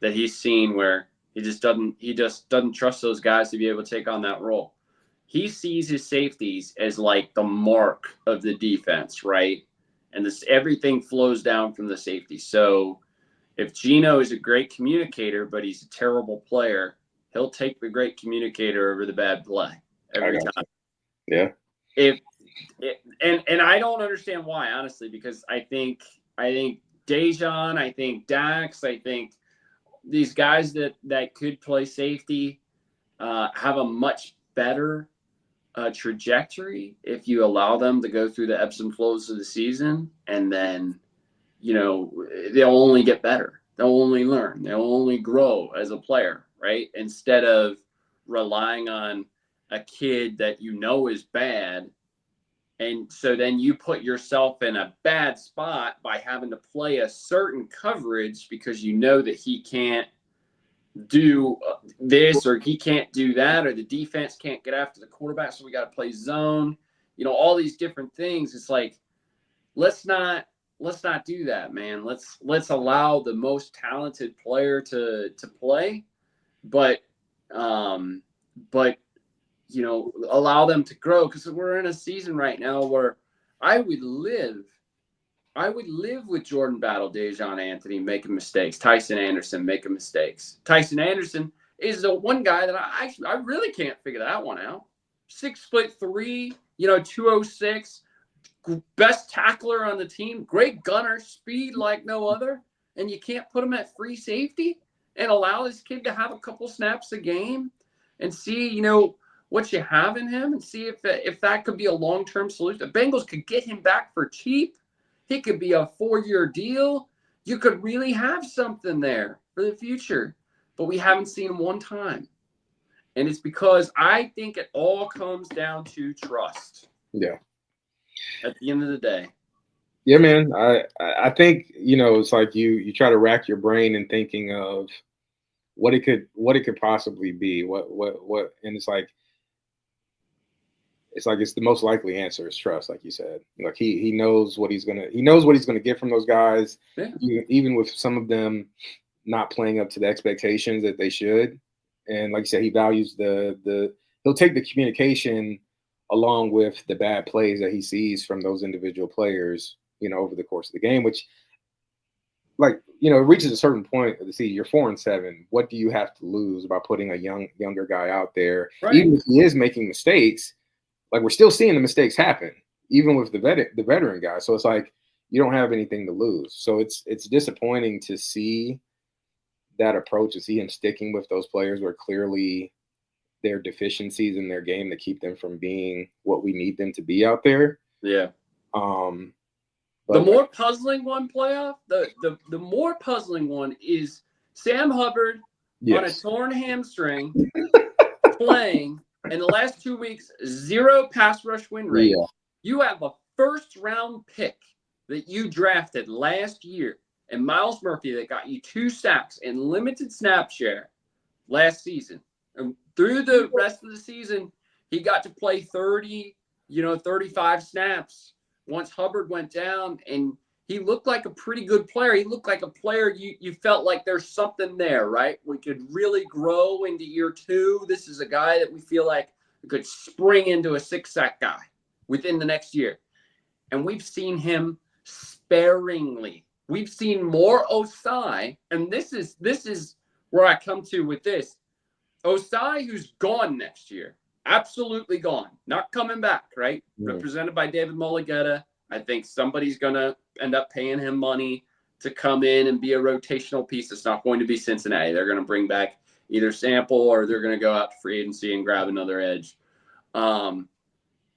that he's seen where he just doesn't trust those guys to be able to take on that role. He sees his safeties as like the mark of the defense, right? And this everything flows down from the safety. So if Gino is a great communicator, but he's a terrible player, he'll take the great communicator over the bad play every time. Yeah. And I don't understand why, honestly, because I think Dejon, I think Dax, I think these guys that could play safety have a much better trajectory if you allow them to go through the ebbs and flows of the season, and then they'll only get better. They'll only learn. They'll only grow as a player, right? Instead of relying on a kid that is bad. And so then you put yourself in a bad spot by having to play a certain coverage because you know that he can't do this or he can't do that, or the defense can't get after the quarterback, so we got to play zone. All these different things. It's like, let's not do that, man. Let's allow the most talented player to play, but allow them to grow, because we're in a season right now where I would live with Jordan Battle, Dejon Anthony making mistakes, Tyson Anderson making mistakes. Tyson Anderson is the one guy that I really can't figure that one out. 6'3", 206, best tackler on the team, great gunner, speed like no other, and you can't put him at free safety and allow this kid to have a couple snaps a game and see, what you have in him, and see if that could be a long-term solution. The Bengals could get him back for cheap. He could be a 4-year deal. You could really have something there for the future, but we haven't seen him one time. And it's because I think it all comes down to trust. Yeah. At the end of the day. Yeah, man. I think, it's like you try to rack your brain in thinking of what it could possibly be. What and it's like it's the most likely answer is trust, like you said. Like he knows what he's gonna get from those guys, Yeah. even with some of them not playing up to the expectations that they should. And like you said, he values he'll take the communication along with the bad plays that he sees from those individual players, over the course of the game, which, like, it reaches a certain point of the season. You're 4-7. What do you have to lose by putting a younger guy out there? Right. Even if he is making mistakes, like, we're still seeing the mistakes happen, even with the veteran guy. So it's like you don't have anything to lose. So it's disappointing to see that approach, to see him sticking with those players where clearly their deficiencies in their game that keep them from being what we need them to be out there. Yeah. But the more puzzling one, playoff, the more puzzling one is Sam Hubbard on a torn hamstring playing in the last 2 weeks, 0 pass rush win rate. Yeah. You have a first-round pick that you drafted last year, and Miles Murphy, that got you 2 sacks and limited snap share last season. And through the rest of the season, he got to play 30, 35 snaps once Hubbard went down, and he looked like a pretty good player. He looked like a player you felt like there's something there, right? We could really grow into year 2. This is a guy that we feel like could spring into a 6-sack guy within the next year. And we've seen him sparingly. We've seen more Osai, and this is where I come to with this. Osai, who's gone next year. Absolutely gone. Not coming back, right? Mm. Represented by David Mulligetta. I think somebody's going to end up paying him money to come in and be a rotational piece. It's not going to be Cincinnati. They're going to bring back either Sample, or they're going to go out to free agency and grab another edge. And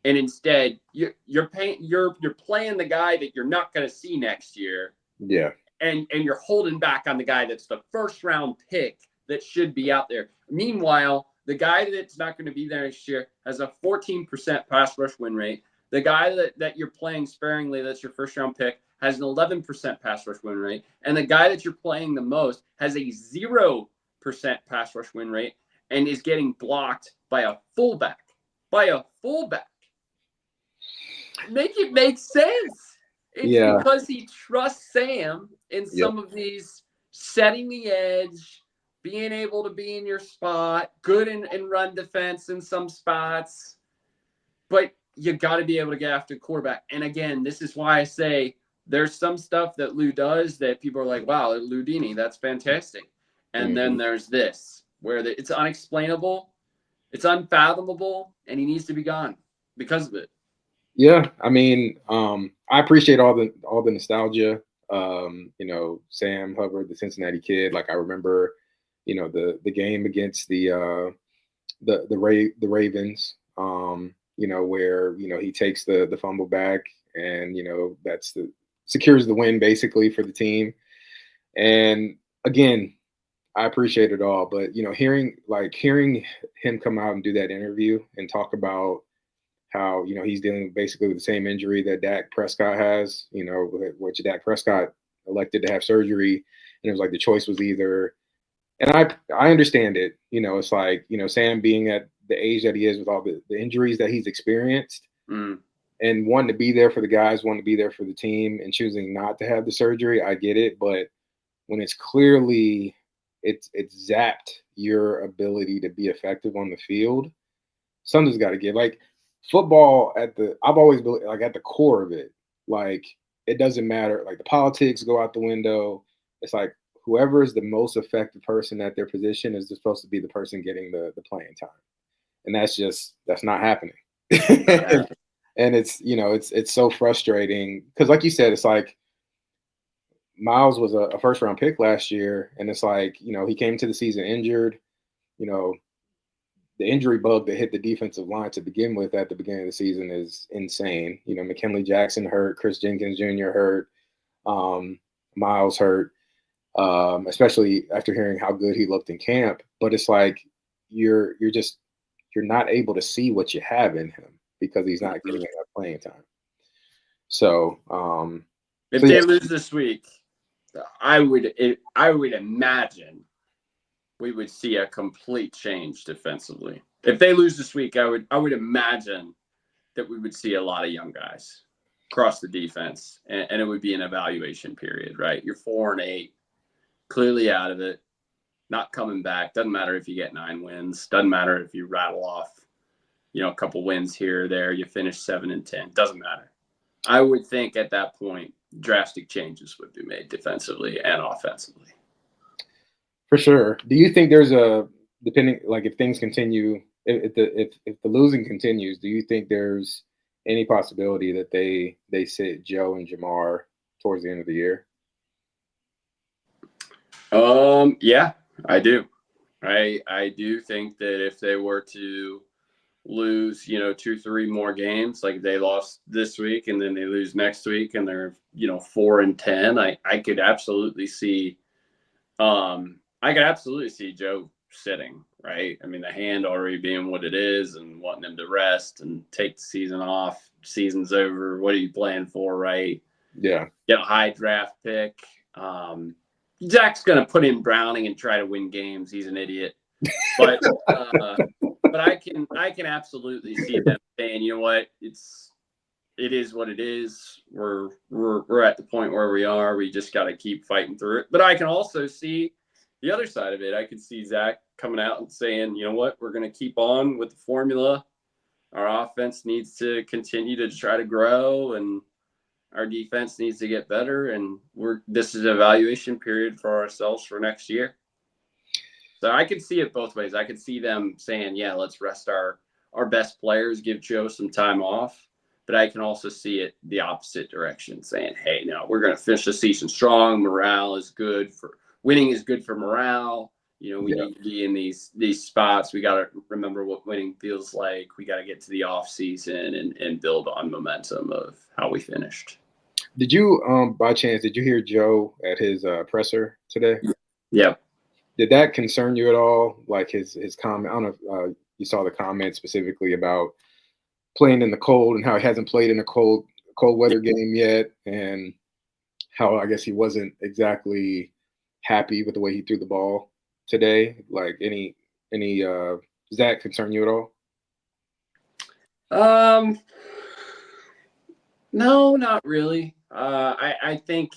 instead, you're playing the guy that you're not going to see next year. Yeah. and you're holding back on the guy that's the first round pick that should be out there. Meanwhile, the guy that's not going to be there next year has a 14% pass rush win rate. The guy that you're playing sparingly, that's your first round pick, has an 11% pass rush win rate. And the guy that you're playing the most has a 0% pass rush win rate and is getting blocked by a fullback. Make it make sense. It's because he trusts Sam in some of these setting the edge, being able to be in your spot, good in run defense in some spots. But you got to be able to get after the quarterback. And again, this is why I say there's some stuff that Lou does that people are like, wow, Lou Dini, that's fantastic. And then there's this where it's unexplainable, it's unfathomable, and he needs to be gone because of it. Yeah, I mean, I appreciate all the nostalgia. You know, Sam Hubbard, the Cincinnati kid. Like I remember, you know, the game against the Ravens. You know, where you know he takes the fumble back, and you know that's the secures the win basically for the team. And again, I appreciate it all, but you know, hearing him come out and do that interview and talk about how you know he's dealing basically with the same injury that Dak Prescott has, you know, which Dak Prescott elected to have surgery, and it was like the choice was either, and I understand it, you know, it's like you know Sam being at the age that he is with all the injuries that he's experienced, and wanting to be there for the guys, wanting to be there for the team, and choosing not to have the surgery, I get it, but when it's clearly it's zapped your ability to be effective on the field, something's got to give. Like football I've always been like at the core of it. Like it doesn't matter. Like the politics go out the window. It's like whoever is the most effective person at their position is supposed to be the person getting the playing time, and that's not happening. And it's you know it's so frustrating because like you said, it's like Miles was a first round pick last year, and it's like you know he came to the season injured. You know the injury bug that hit the defensive line to begin with at the beginning of the season is insane. You know, McKinley Jackson hurt, Chris Jenkins Jr. hurt, Miles hurt, especially after hearing how good he looked in camp. But it's like you're not able to see what you have in him because he's not getting enough playing time. So if they lose this week, I would imagine we would see a complete change defensively. If they lose this week, I would imagine that we would see a lot of young guys across the defense, and it would be an evaluation period, right? You're 4-8, clearly out of it, not coming back. Doesn't matter if you get 9 wins. Doesn't matter if you rattle off, you know, a couple wins here or there. You finish 7-10. Doesn't matter. I would think at that point, drastic changes would be made defensively and offensively. For sure. Do you think there's depending like if things continue, if the losing continues, do you think there's any possibility that they sit Joe and Jamar towards the end of the year? Yeah, I do. I do think that if they were to lose, you know, 2-3 more games, like they lost this week and then they lose next week and they're, you know, 4-10, I could absolutely see Joe sitting, right? I mean, the hand already being what it is and wanting him to rest and take the season off. Season's over. What are you playing for, right? Yeah. Get a high draft pick. Zach's going to put in Browning and try to win games. He's an idiot. But I can absolutely see them saying, you know what, it is what it is. We're at the point where we are. We just got to keep fighting through it. But I can also see the other side of it. I could see Zach coming out and saying, you know what, we're going to keep on with the formula. Our offense needs to continue to try to grow, and our defense needs to get better. And this is an evaluation period for ourselves for next year. So I could see it both ways. I could see them saying, yeah, let's rest our best players, give Joe some time off. But I can also see it the opposite direction, saying, hey, no, we're going to finish the season strong. Morale is good for winning is good for morale. You know, we need to be in these spots. We got to remember what winning feels like. We got to get to the off season and build on momentum of how we finished. Did you, by chance, did you hear Joe at his presser today? Yeah. Did that concern you at all? Like his comment? I don't know if you saw the comment specifically about playing in the cold and how he hasn't played in a cold weather game yet, and how I guess he wasn't exactly happy with the way he threw the ball today. Like any does that concern you at all? Um, no, not really. I think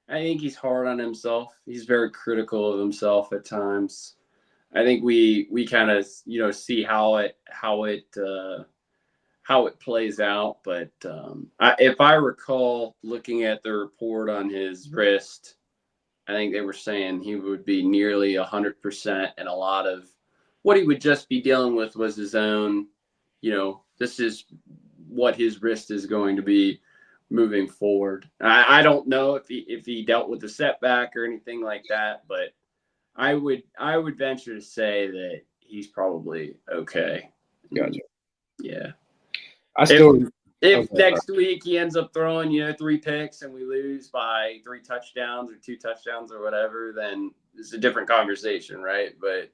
he's hard on himself. He's very critical of himself at times. I think we kind of see how it plays out. But if I recall, looking at the report on his wrist, I think they were saying he would be nearly 100%, and a lot of what he would just be dealing with was his own. This is what his wrist is going to be moving forward. I don't know if he dealt with a setback or anything like that, but I would venture to say that he's probably okay. Gotcha. Yeah. I If still if okay. next week he ends up throwing 3 picks and we lose by 3 touchdowns or 2 touchdowns or whatever, then it's a different conversation, right? But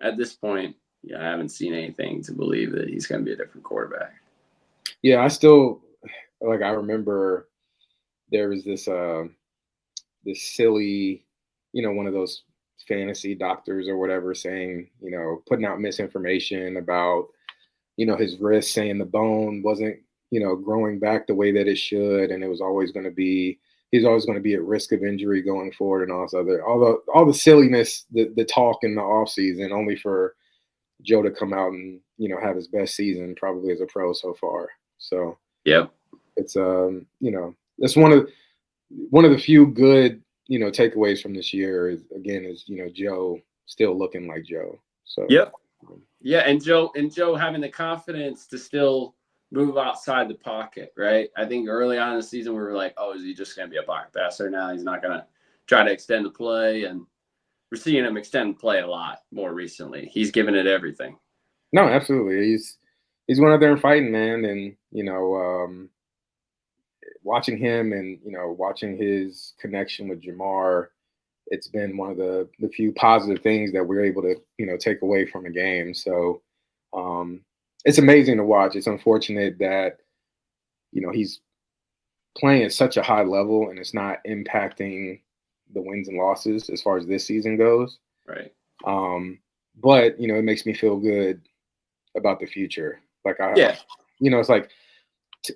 at this point, I haven't seen anything to believe that he's going to be a different quarterback. Yeah, I still like. I remember there was this silly, one of those fantasy doctors or whatever saying, putting out misinformation about, his wrist, saying the bone wasn't, growing back the way that it should, and it was always going to be he's always going to be at risk of injury going forward, and all the silliness, the talk in the off season, only for Joe to come out and have his best season probably as a pro so far. So Yep. it's that's one of the few good takeaways from this year is again is Joe still looking like Joe. So Yep. Yeah, and Joe having the confidence to still move outside the pocket, right? I think early on in the season we were like, oh, is he just going to be a pocket passer now? He's not going to try to extend the play, and we're seeing him extend the play a lot more recently. He's giving it everything. no, absolutely, he's going out there and fighting, man, and watching him and watching his connection with Jamar, it's been one of the few positive things that we're able to take away from a game. So um, it's amazing to watch. It's unfortunate that he's playing at such a high level and it's not impacting the wins and losses as far as this season goes. Right. But it makes me feel good about the future. Like Yeah. It's like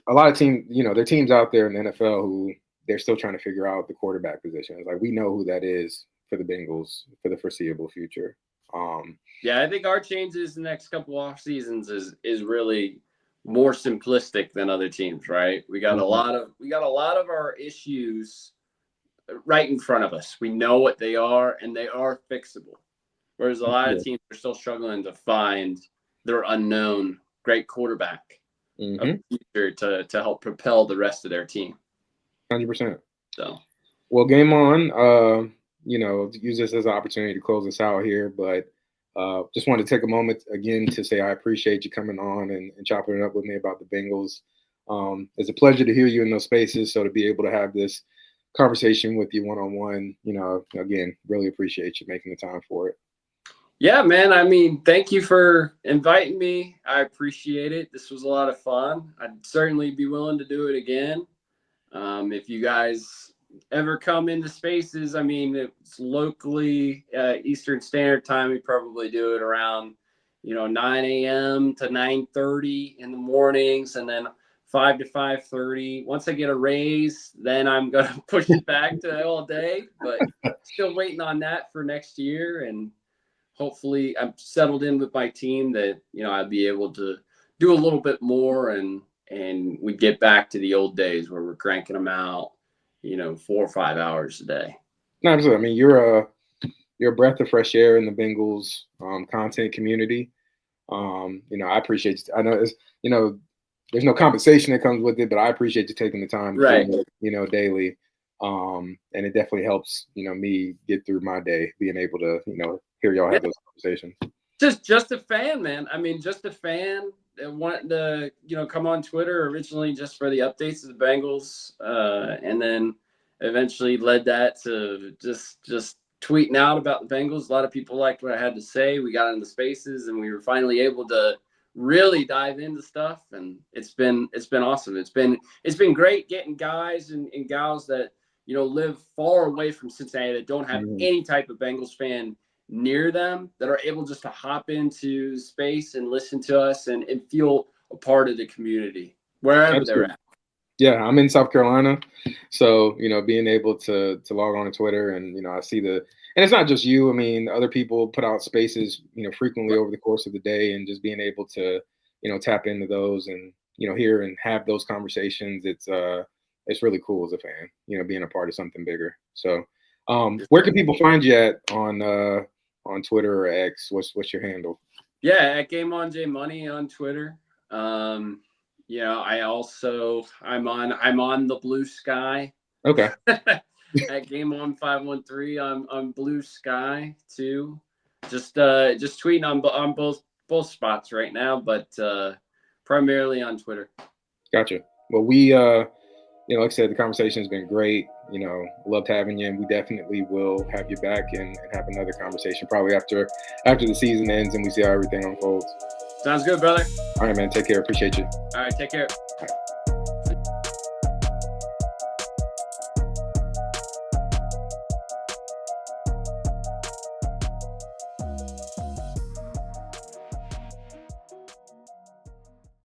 a lot of teams, there are teams out there in the NFL who they're still trying to figure out the quarterback position. It's like we know who that is for the Bengals for the foreseeable future. Yeah, I think our changes the next couple off seasons is really more simplistic than other teams, right? We got a lot of our issues right in front of us. We know what they are and they are fixable. Whereas a lot Yeah. of teams are still struggling to find their unknown great quarterback of the future to help propel the rest of their team. 100%. So, well, game on. Use this as an opportunity to close us out here, but just wanted to take a moment again to say I appreciate you coming on and chopping it up with me about the Bengals. It's a pleasure to hear you in those spaces. So to be able to have this conversation with you one on one, again, really appreciate you making the time for it. yeah, man. I mean, thank you for inviting me. I appreciate it. This was a lot of fun. I'd certainly be willing to do it again. If you guys ever come into spaces, I mean, it's locally Eastern Standard Time. We probably do it around, 9 a.m. to 9:30 in the mornings, and then 5 to 5:30. Once I get a raise, then I'm gonna push it back to all day. But still waiting on that for next year, and hopefully I'm settled in with my team that I'd be able to do a little bit more and we get back to the old days where we're cranking them out 4 or 5 hours a day. No, absolutely. I mean, you're a breath of fresh air in the Bengals content community. I appreciate. I know there's no compensation that comes with it, but I appreciate you taking the time to Right. do it, daily. And it definitely helps, me get through my day, being able to, hear y'all have those conversations. Just a fan, man. I mean, just a fan. wanting to, come on Twitter originally just for the updates of the Bengals, and then eventually led that to just tweeting out about the Bengals. A lot of people liked what I had to say. We got into spaces, and we were finally able to really dive into stuff, and it's been awesome. It's been great getting guys and gals that live far away from Cincinnati that don't have any type of Bengals fan near them, that are able just to hop into space and listen to us and feel a part of the community wherever Absolutely. they're at. Yeah, I'm in South Carolina, so being able to log on to Twitter and I see and it's not just you. I mean, other people put out spaces frequently over the course of the day, and just being able to tap into those and hear and have those conversations. It's really cool as a fan, being a part of something bigger. So, where can people find you at on Twitter or X? What's your handle? Yeah, at Game On J Money on Twitter. I'm on the Blue Sky. Okay. At Game On 513 on Blue Sky too. Just tweeting on both spots right now, but primarily on Twitter. Gotcha. Well, we like I said, the conversation has been great. Loved having you, and we definitely will have you back and have another conversation probably after the season ends and we see how everything unfolds. Sounds good, brother. All right, man. Take care. Appreciate you. All right, take care.